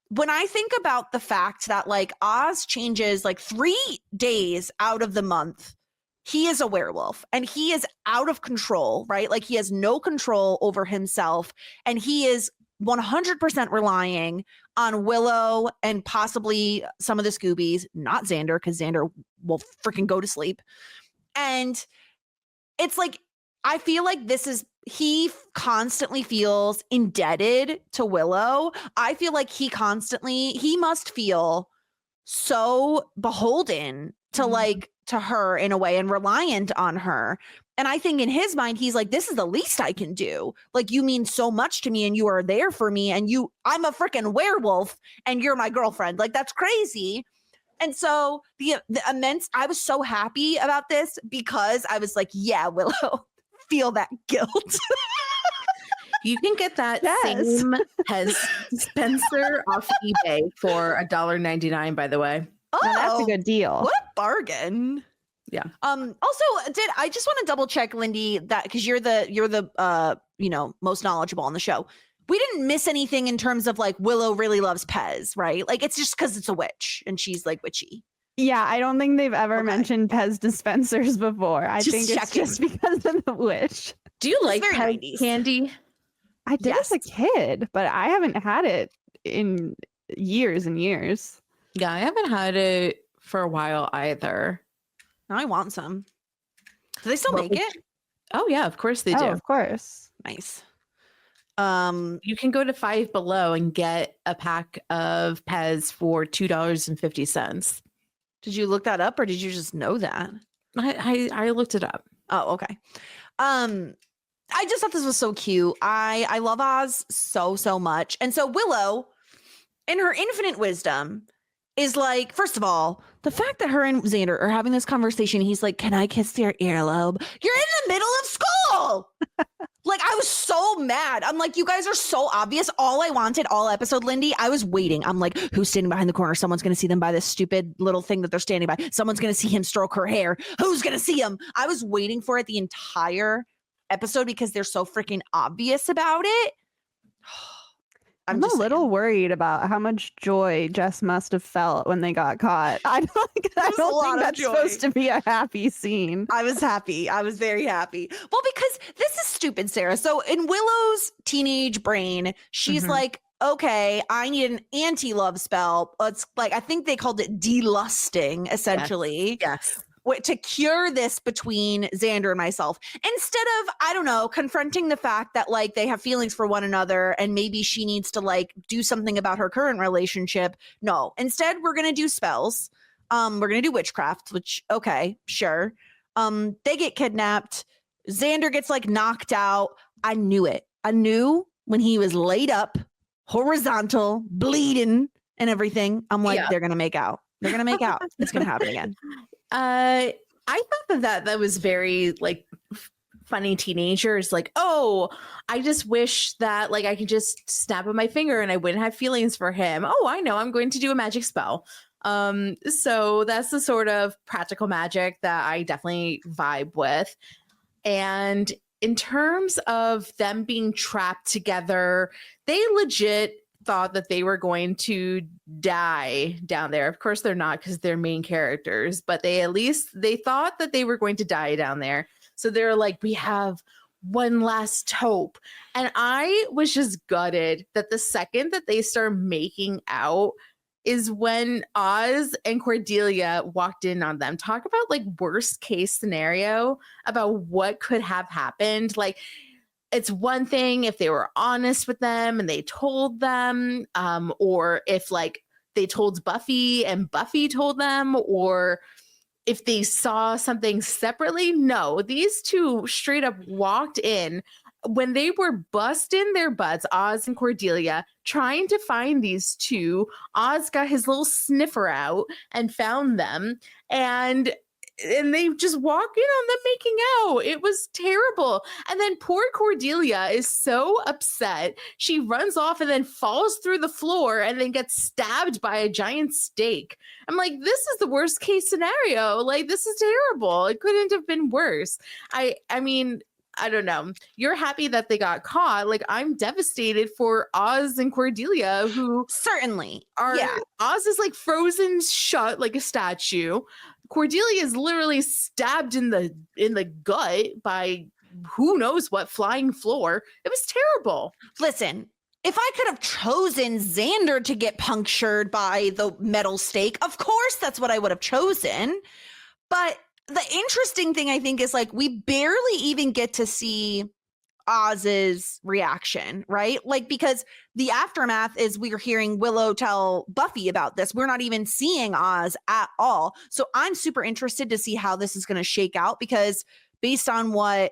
when I think about the fact that like Oz changes like 3 days out of the month, he is a werewolf and he is out of control, right? Like he has no control over himself and he is 100% relying on Willow and possibly some of the Scoobies, not Xander, because Xander will freaking go to sleep. And it's like, I feel like he constantly feels indebted to Willow. I feel like he must feel so beholden to her in a way and reliant on her. And I think in his mind, he's like, this is the least I can do. Like, you mean so much to me and you are there for me and I'm a freaking werewolf and you're my girlfriend. Like, that's crazy. And so I was so happy about this because I was like, yeah, Willow, feel that guilt. You can get that same Pez dispenser off eBay for $1.99, by the way. Oh, now that's a good deal. What a bargain. Yeah. Also, I just want to double check, Lindy, that because you're the most knowledgeable on the show. We didn't miss anything in terms of like Willow really loves Pez, right? Like it's just because it's a witch and she's like witchy. Yeah, I don't think they've ever mentioned Pez dispensers before. I think it's just because of the witch. Do you like Pez candy? I did as a kid, but I haven't had it in years and years. Yeah, I haven't had it for a while either. Now I want some. Do they still make it? Oh yeah, of course they do. Of course. Nice. You can go to Five Below and get a pack of Pez for $2.50. Did you look that up or did you just know that? I looked it up. Oh, okay. I just thought this was so cute. I love Oz so much. And so Willow, in her infinite wisdom, is like, first of all, the fact that her and Xander are having this conversation, he's like, can I kiss your earlobe? You're in the middle of school. Like, I was so mad. I'm like, you guys are so obvious. All I wanted all episode, Lindy, I was waiting. I'm like, who's standing behind the corner? Someone's going to see them by this stupid little thing that they're standing by. Someone's going to see him stroke her hair. Who's going to see him? I was waiting for it the entire episode because they're so freaking obvious about it. I'm a little worried about how much joy Jess must have felt when they got caught. I don't think that's supposed to be a happy scene. I was happy. I was very happy. Well, because this is stupid, Sarah. So in Willow's teenage brain, she's like, okay, I need an anti-love spell. It's like, I think they called it delusting, essentially. Yes. To cure this between Xander and myself, instead of, I don't know, confronting the fact that like they have feelings for one another and maybe she needs to like do something about her current relationship. No, instead we're going to do spells. We're going to do witchcraft, which, okay, sure. They get kidnapped. Xander gets like knocked out. I knew it. I knew when he was laid up, horizontal, bleeding and everything. I'm like, they're going to make out. They're going to make out. It's going to happen again. I thought that was very like funny teenagers. Like, oh, I just wish that like I could just snap of my finger and I wouldn't have feelings for him. Oh, I know, I'm going to do a magic spell. So that's the sort of practical magic that I definitely vibe with. And in terms of them being trapped together, they legit thought that they were going to die down there. Of course they're not, because they're main characters, but they thought that they were going to die down there. So they're like, we have one last hope. And I was just gutted that the second that they start making out is when Oz and Cordelia walked in on them. Talk about like worst case scenario about what could have happened. Like, it's one thing if they were honest with them and they told them, or if like they told Buffy and Buffy told them, or if they saw something separately. No, these two straight up walked in when they were busting their butts, Oz and Cordelia, trying to find these two. Oz got his little sniffer out and found them, and they just walk in on them making out. It was terrible. And then poor Cordelia is so upset. She runs off and then falls through the floor and then gets stabbed by a giant stake. I'm like, this is the worst case scenario. Like, this is terrible. It couldn't have been worse. I mean, I don't know. You're happy that they got caught. Like, I'm devastated for Oz and Cordelia, who certainly are. Yeah. Oz is like frozen shut like a statue. Cordelia is literally stabbed in the gut by who knows what flying floor. It was terrible. Listen, if I could have chosen Xander to get punctured by the metal stake, of course that's what I would have chosen. But the interesting thing, I think, is like we barely even get to see Oz's reaction, right? Like, because the aftermath is we're hearing Willow tell Buffy about this. We're not even seeing Oz at all. So I'm super interested to see how this is going to shake out, because based on what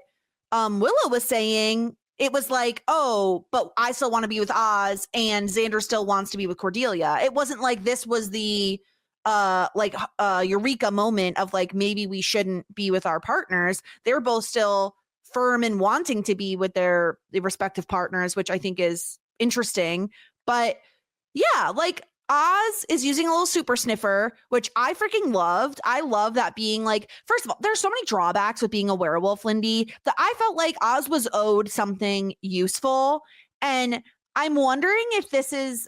Willow was saying, it was like, oh, but I still want to be with Oz and Xander still wants to be with Cordelia. It wasn't like this was the eureka moment of like, maybe we shouldn't be with our partners. They're both still firm and wanting to be with their respective partners, which I think is interesting. But yeah, like Oz is using a little super sniffer, which I freaking loved. I love that being like, first of all, there's so many drawbacks with being a werewolf, Lindy, that I felt like Oz was owed something useful. And I'm wondering if this is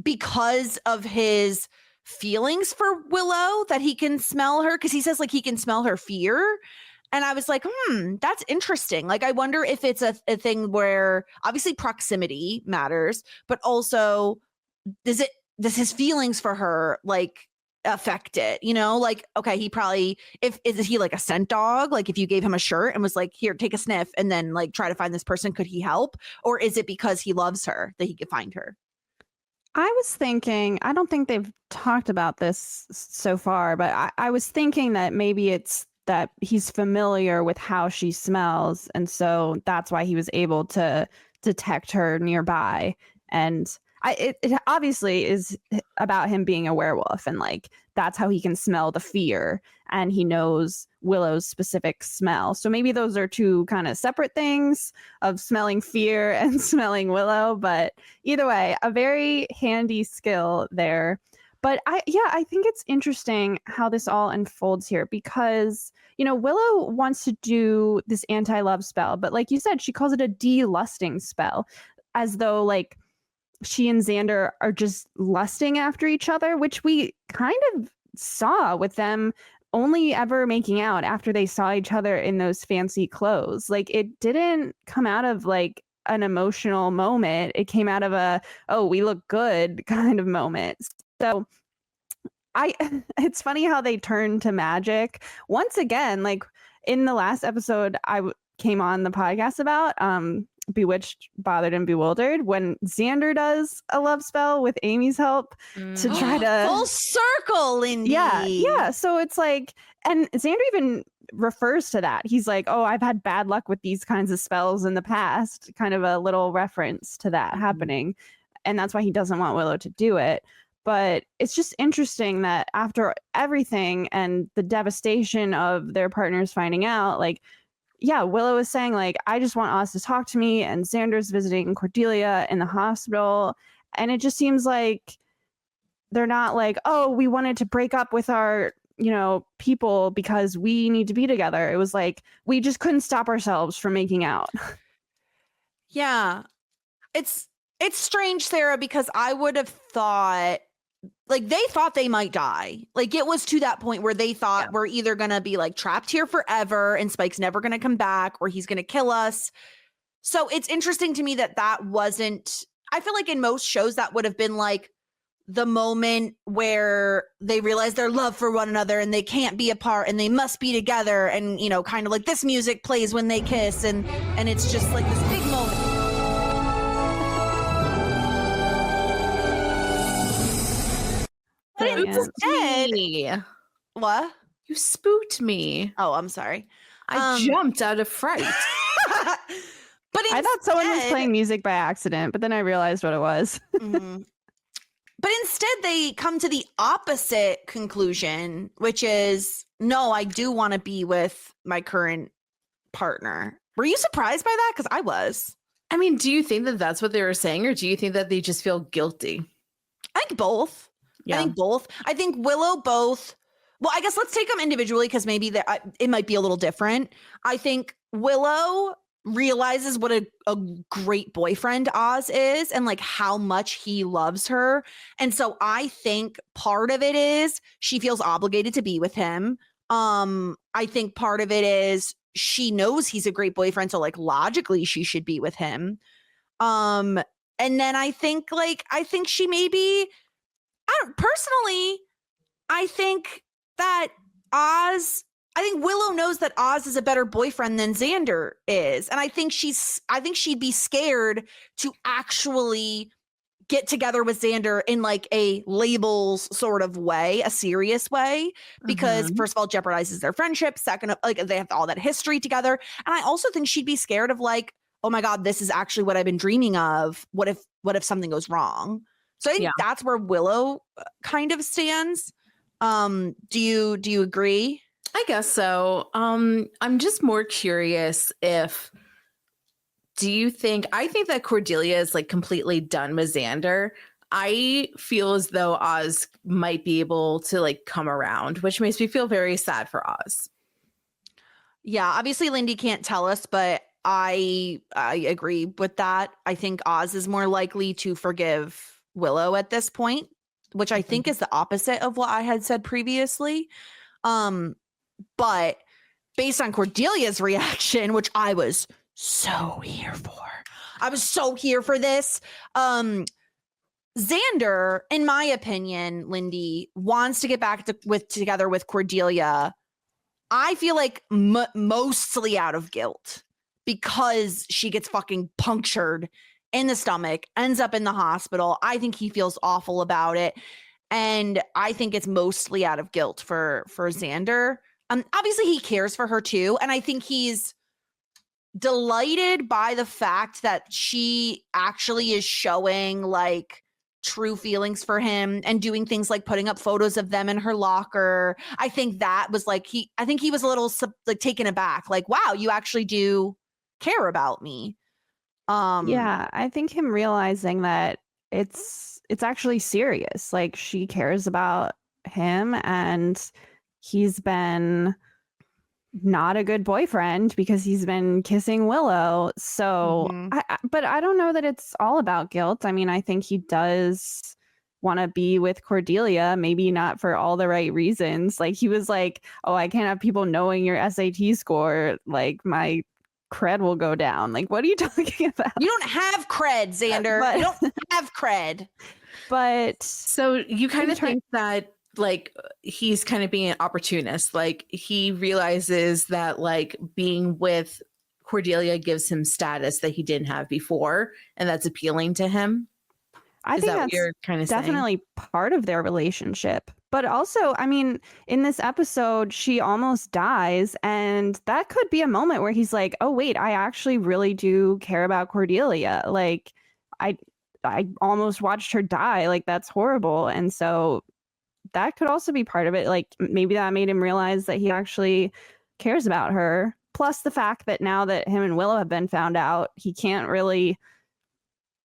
because of his feelings for Willow, that he can smell her, because he says like he can smell her fear. And I was like, that's interesting. Like, I wonder if it's a thing where obviously proximity matters, but also does his feelings for her like affect it? You know, like, okay, he probably, is he like a scent dog? Like if you gave him a shirt and was like, here, take a sniff and then like try to find this person, could he help? Or is it because he loves her that he could find her? I was thinking, I don't think they've talked about this so far, but I was thinking that maybe it's that he's familiar with how she smells, and so that's why he was able to detect her nearby. And it obviously is about him being a werewolf and like that's how he can smell the fear, and he knows Willow's specific smell. So maybe those are two kind of separate things of smelling fear and smelling Willow, but either way, a very handy skill there. But I think it's interesting how this all unfolds here because, Willow wants to do this anti-love spell, but like you said, she calls it a delusting spell, as though like she and Xander are just lusting after each other, which we kind of saw with them only ever making out after they saw each other in those fancy clothes. Like it didn't come out of like an emotional moment. It came out of a, oh, we look good kind of moment. So it's funny how they turn to magic once again. Like in the last episode I came on the podcast about, Bewitched, Bothered, and Bewildered, when Xander does a love spell with Amy's help to try to full circle, Lindy. Yeah. So it's like, and Xander even refers to that. He's like, oh, I've had bad luck with these kinds of spells in the past, kind of a little reference to that happening. And that's why he doesn't want Willow to do it. But it's just interesting that after everything and the devastation of their partners finding out, like, yeah, Willow is saying, like, I just want Oz to talk to me, and Xander's visiting Cordelia in the hospital. And it just seems like they're not like, oh, we wanted to break up with our, people because we need to be together. It was like, we just couldn't stop ourselves from making out. Yeah. It's strange, Sarah, because I would have thought, like, they thought they might die. Like, it was to that point where they thought we're either going to be like trapped here forever and Spike's never going to come back, or he's going to kill us. So it's interesting to me that wasn't, I feel like in most shows that would have been like the moment where they realize their love for one another and they can't be apart and they must be together. And, kind of like this music plays when they kiss, and it's just like this big moment. But instead, what? You spooked me. Oh, I'm sorry. I jumped out of fright. But I thought someone was playing music by accident, but then I realized what it was. But instead, they come to the opposite conclusion, which is, no, I do want to be with my current partner. Were you surprised by that? Because I was. I mean, do you think that that's what they were saying, or do you think that they just feel guilty? I think both. Yeah. I think both. I think Willow both. Well, I guess let's take them individually because maybe it might be a little different. I think Willow realizes what a great boyfriend Oz is and like how much he loves her. And so I think part of it is she feels obligated to be with him. I think part of it is she knows he's a great boyfriend, so like logically she should be with him. And then I think she maybe, I think that I think Willow knows that Oz is a better boyfriend than Xander is. And I think she'd be scared to actually get together with Xander in like a labels sort of way, a serious way, because first of all, jeopardizes their friendship. Second, like they have all that history together. And I also think she'd be scared of like, oh my God, this is actually what I've been dreaming of. What if something goes wrong? So I think that's where Willow kind of stands. Do you agree? I guess so. I'm just more curious I think that Cordelia is like completely done with Xander. I feel as though Oz might be able to like come around, which makes me feel very sad for Oz. Yeah, obviously Lindy can't tell us, but I agree with that. I think Oz is more likely to forgive Willow at this point, which I think is the opposite of what I had said previously. But based on Cordelia's reaction, which I was so here for. I was so here for this. Xander, in my opinion, Lindy, wants to get back together with Cordelia. I feel like mostly out of guilt because she gets fucking punctured in the stomach, ends up in the hospital. I think he feels awful about it. And I think it's mostly out of guilt for Xander. Obviously, he cares for her too. And I think he's delighted by the fact that she actually is showing like true feelings for him and doing things like putting up photos of them in her locker. I think that was like, I think he was a little like taken aback. Like, wow, you actually do care about me. Yeah, I think him realizing that it's actually serious. Like, she cares about him, and he's been not a good boyfriend because he's been kissing Willow. So, but I don't know that it's all about guilt. I mean, I think he does want to be with Cordelia, maybe not for all the right reasons. Like, he was like, oh, I can't have people knowing your SAT score. Like, my cred will go down. Like, what are you talking about? You don't have cred, Xander. You don't have cred. But so you kind of think that like he's kind of being an opportunist. Like, he realizes that like being with Cordelia gives him status that he didn't have before, and that's appealing to him. I think that's you're kind of definitely part of their relationship. But also, I mean, in this episode, she almost dies, and that could be a moment where he's like, oh, wait, I actually really do care about Cordelia. Like, I almost watched her die. Like, that's horrible. And so that could also be part of it. Like, maybe that made him realize that he actually cares about her. Plus the fact that now that him and Willow have been found out, he can't really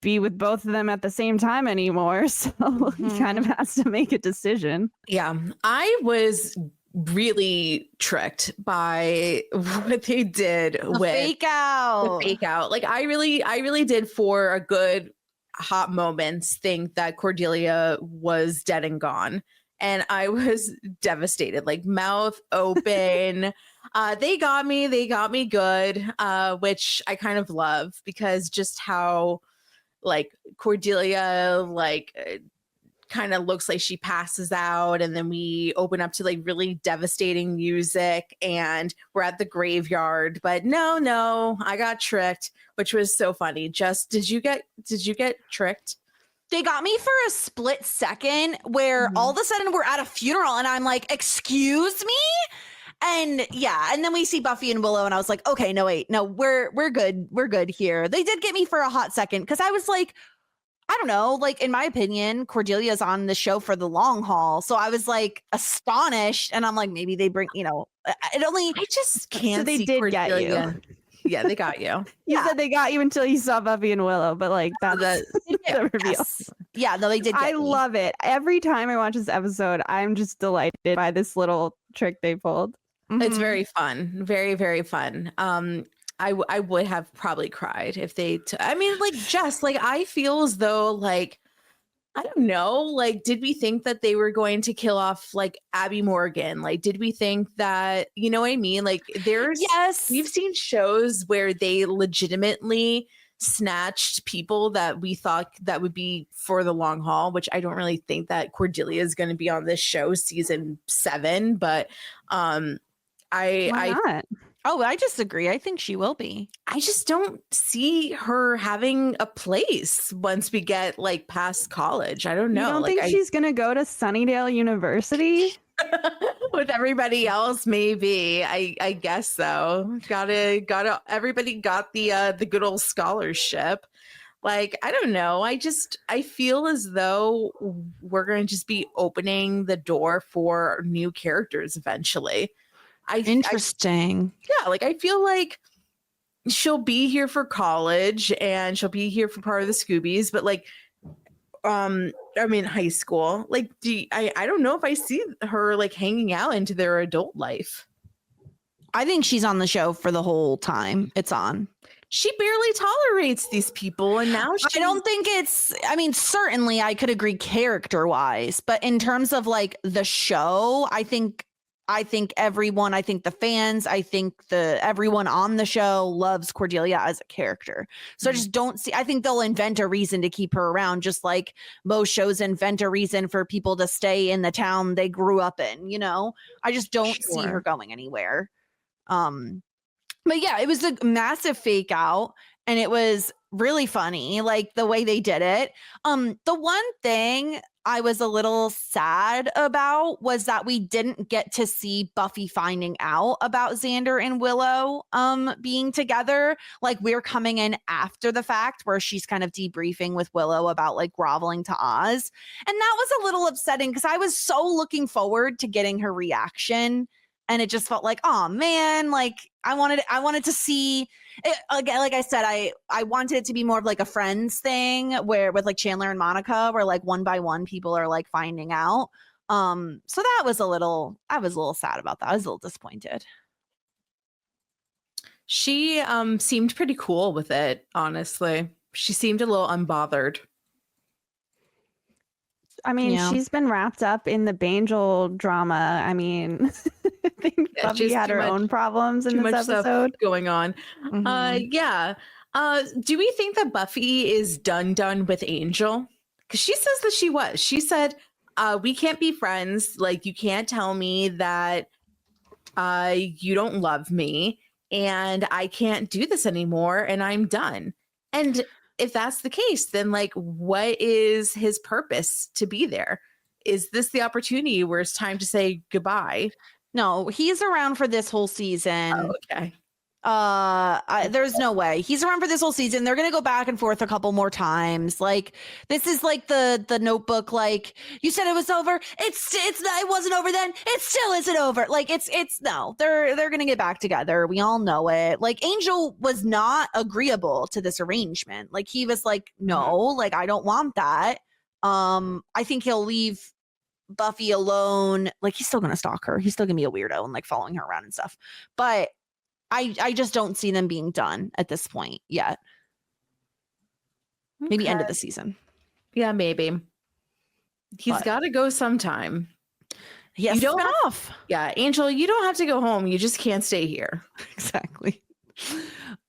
be with both of them at the same time anymore. So he kind of has to make a decision. Yeah. I was really tricked by what they did with fake out. The fake out. Like, I really did, for a good hot moments, think that Cordelia was dead and gone. And I was devastated, like mouth open. They got me good, which I kind of love, because just how like Cordelia kind of looks like she passes out, and then we open up to like really devastating music, and we're at the graveyard. But no, I got tricked, which was so funny. Just did you get tricked? They got me for a split second where all of a sudden we're at a funeral and I'm like, excuse me? And yeah, and then we see Buffy and Willow and I was like, okay, no, wait, no, we're good. We're good here. They did get me for a hot second because I was like, I don't know, like in my opinion, Cordelia's on the show for the long haul. So I was like astonished, and I'm like, maybe they bring, I just can't. So they see did Cordelia. get you. Yeah, they got you. You said they got you until you saw Buffy and Willow, but like that's the reveal. Yes. Yeah, no, they did. I love it. Every time I watch this episode, I'm just delighted by this little trick they pulled. It's very fun. Very, very fun. I would have probably cried if they I mean, like, Jess, like, I feel as though, like, I don't know, like, did we think that they were going to kill off like Abby Morgan? Like, did we think that, you know what I mean? Like, we've seen shows where they legitimately snatched people that we thought that would be for the long haul, which I don't really think that Cordelia is going to be on this show season 7, but Why not? Oh, I disagree. I think she will be. I just don't see her having a place once we get like past college. I don't know. You don't like, think she's gonna go to Sunnydale University? With everybody else, maybe. I guess so. Gotta everybody got the good old scholarship. Like, I don't know. I feel as though we're gonna just be opening the door for new characters eventually. Interesting. Like, I feel like she'll be here for college and she'll be here for part of the Scoobies, but like, I mean, high school. Like, I don't know if I see her like hanging out into their adult life. I think she's on the show for the whole time it's on. She barely tolerates these people, and now I don't think I mean, certainly I could agree character wise, but in terms of like the show, I think everyone, I think the fans, I think everyone on the show loves Cordelia as a character. So I just don't see, I think they'll invent a reason to keep her around, just like most shows invent a reason for people to stay in the town they grew up in, I just don't see her going anywhere. But yeah, it was a massive fake out, and it was really funny, like the way they did it. The one thing I was a little sad about was that we didn't get to see Buffy finding out about Xander and Willow being together. Like, we're coming in after the fact where she's kind of debriefing with Willow about like groveling to Oz. And that was a little upsetting because I was so looking forward to getting her reaction. And it just felt like, oh man, like I wanted to see it, again, like I said, I wanted it to be more of like a Friends thing where with like Chandler and Monica, where like one by one people are like finding out. So that was I was a little sad about that. I was a little disappointed. She seemed pretty cool with it, honestly. She seemed a little unbothered. I mean, Yeah. she's been wrapped up in the Bangel drama. I mean, I think Yeah, Buffy she's had too her much- own problems in Too this much stuff episode. going on. Mhm. Yeah. Do we think that Buffy is done with Angel? Because she says that she was. She said, we can't be friends. Like, you can't tell me that you don't love me and I can't do this anymore and I'm done. And if that's the case, then like, what is his purpose to be there? Is this the opportunity where it's time to say goodbye? No, he's around for this whole season. Oh, okay. There's no way he's around for this whole season. They're gonna go back and forth a couple more times. Like, this is like the Notebook. Like, you said it was over. It's not. It wasn't over then. It still isn't over. Like, it's no. They're gonna get back together. We all know it. Like, Angel was not agreeable to this arrangement. Like, he was like, no, like I don't want that. I think he'll leave Buffy alone. Like, he's still gonna stalk her. He's still gonna be a weirdo and like following her around and stuff. But I just don't see them being done at this point yet. Maybe end of the season. Yeah, maybe. He's But- got to go sometime. He has You don't have- stuff. Yeah, Angel, you don't have to go home. You just can't stay here. Exactly.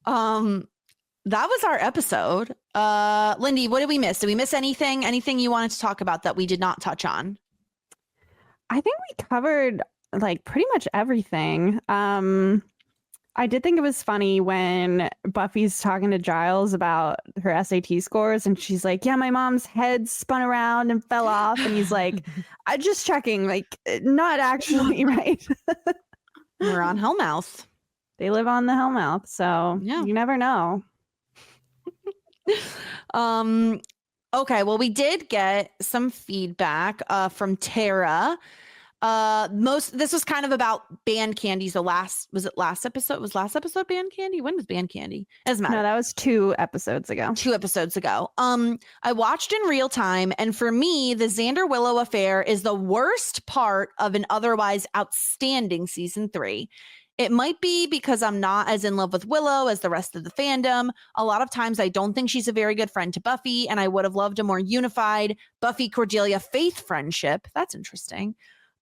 That was our episode. Lindy, what did we miss? Did we miss anything? Anything you wanted to talk about that we did not touch on? I think we covered like pretty much everything. I did think it was funny when Buffy's talking to Giles about her SAT scores and she's like, yeah, my mom's head spun around and fell off. And he's like, I'm just checking, like, not actually, right? We're on Hellmouth. They live on the Hellmouth, so Yeah. you never know. Okay, well, we did get some feedback from Tara. This was kind of about band candies. Was it last episode? Was last episode band candy? When was band candy? It doesn't matter. No, that was 2 episodes ago. 2 episodes ago. I watched in real time, and for me, the Xander Willow affair is the worst part of an otherwise outstanding season 3. It might be because I'm not as in love with Willow as the rest of the fandom. A lot of times I don't think she's a very good friend to Buffy, and I would have loved a more unified Buffy Cordelia Faith friendship. That's interesting.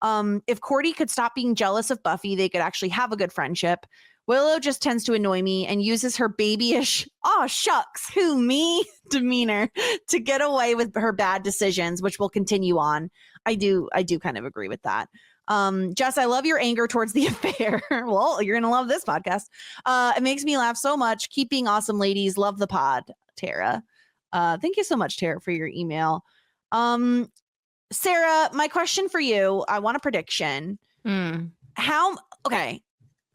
If Cordy could stop being jealous of Buffy, they could actually have a good friendship. Willow just tends to annoy me and uses her babyish, oh shucks, who me demeanor to get away with her bad decisions, which will continue on. I do kind of agree with that. Jess, I love your anger towards the affair. Well, you're gonna love this podcast. It makes me laugh so much. Keep being awesome, ladies. Love the pod, Tara. Thank you so much, Tara, for your email. Sarah, my question for you, I want a prediction. Okay,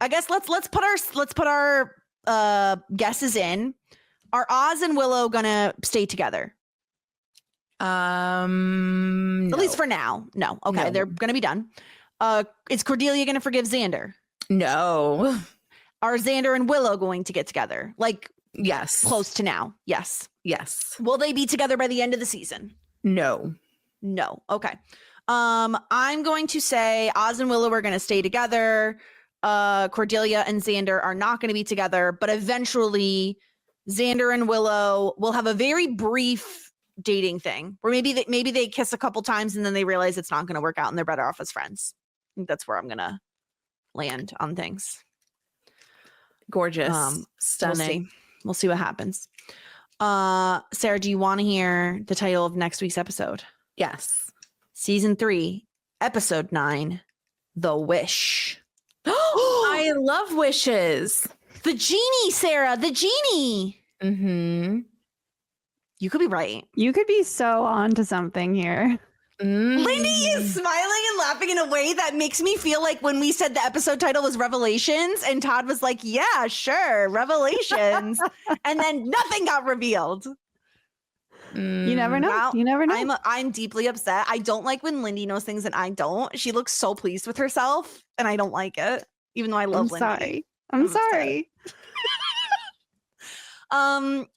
I guess let's put our guesses in. Are Oz and Willow gonna stay together? At least for now. No. Okay, No. they're gonna be done. Is Cordelia gonna forgive Xander? No. Are Xander and Willow going to get together? Like, Yes. close to now? Yes. Yes. Will they be together by the end of the season? No. No. Okay. I'm going to say Oz and Willow are going to stay together. Cordelia and Xander are not going to be together, but eventually Xander and Willow will have a very brief dating thing where maybe they kiss a couple times and then they realize it's not going to work out and they're better off as friends. I think that's where I'm going to land on things. Gorgeous. Stunning. We'll see what happens. Sarah, do you want to hear the title of next week's episode? Yes. Season 3, episode 9, The Wish. I love wishes. The genie, Sarah, the genie. Mm-hmm. You could be right. You could be so onto something here. Lindy is smiling and laughing in a way that makes me feel like when we said the episode title was Revelations and Todd was like, yeah, sure, Revelations. And then nothing got revealed. You never know. Well, you never know. I'm deeply upset. I don't like when Lindy knows things and I don't. She looks so pleased with herself and I don't like it, even though I love Lindy. Sorry. I'm sorry.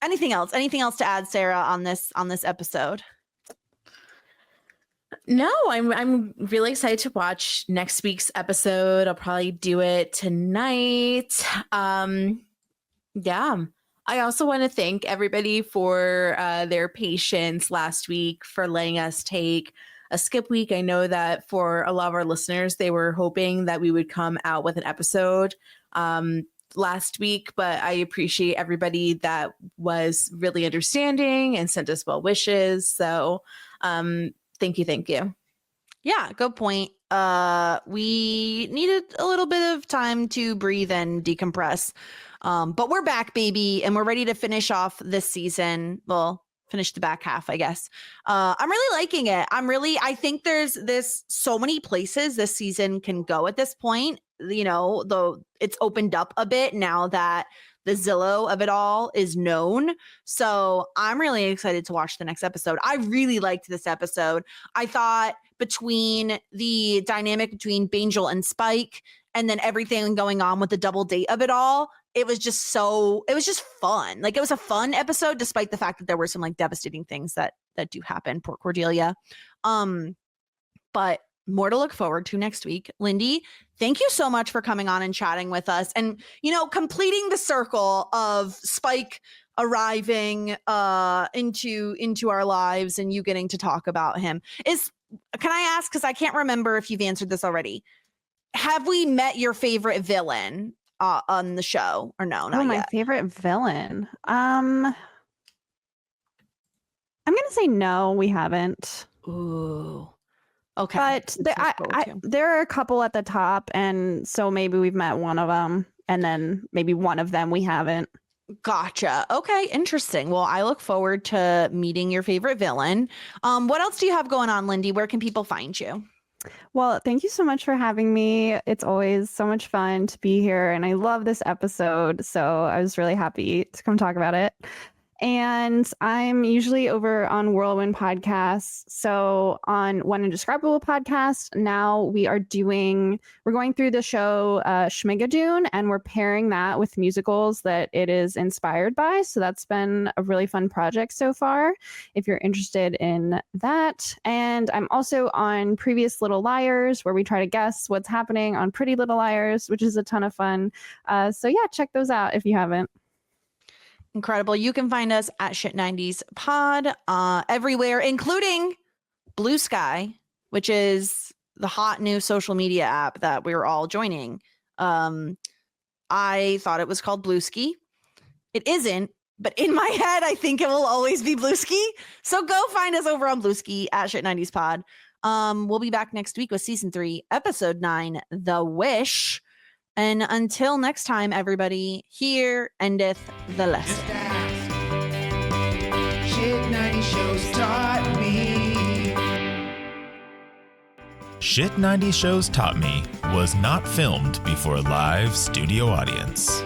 Anything else? Anything else to add, Sarah, on this episode? No, I'm really excited to watch next week's episode. I'll probably do it tonight. Yeah. I also want to thank everybody for their patience last week, for letting us take a skip week. I know that for a lot of our listeners, they were hoping that we would come out with an episode last week, but I appreciate everybody that was really understanding and sent us well wishes. So thank you. Yeah, good point. We needed a little bit of time to breathe and decompress. But we're back, baby, and we're ready to finish off this season. Well, finish the back half, I guess. I'm really liking it. I think there's so many places this season can go at this point. You know, though it's opened up a bit now that the Xillow of it all is known. So I'm really excited to watch the next episode. I really liked this episode. I thought between the dynamic between Angel and Spike and then everything going on with the double date of it all, it was just fun. Like, it was a fun episode, despite the fact that there were some like devastating things that do happen. Poor Cordelia. But more to look forward to next week. Lindy, thank you so much for coming on and chatting with us and, completing the circle of Spike arriving into our lives and you getting to talk about him. Can I ask, because I can't remember if you've answered this already, have we met your favorite villain on the show or no? Not my yet. favorite villain. I'm gonna say no, we haven't. Ooh. Okay. But there are a couple at the top, and so maybe we've met one of them, and then maybe one of them we haven't. Gotcha. Okay, interesting. Well, I look forward to meeting your favorite villain. What else do you have going on, Lindy? Where can people find you? Well, thank you so much for having me. It's always so much fun to be here, and I love this episode, so I was really happy to come talk about it. And I'm usually over on Whirlwind Podcasts. So on One Indescribable Podcast, now we're going through the show Schmigadoon, and we're pairing that with musicals that it is inspired by. So that's been a really fun project so far, if you're interested in that. And I'm also on Previous Little Liars, where we try to guess what's happening on Pretty Little Liars, which is a ton of fun. So yeah, check those out if you haven't. Incredible. You can find us at Shit90s Pod everywhere, including Blue Sky, which is the hot new social media app that we're all joining. I thought it was called Blueski. It isn't, but in my head, I think it will always be Blueski. So go find us over on Blueski at Shit90s Pod. We'll be back next week with season 3, episode 9, The Wish. And until next time, everybody, here endeth the lesson. Just ask. Shit 90 shows taught me. Shit 90 Shows Taught Me was not filmed before a live studio audience.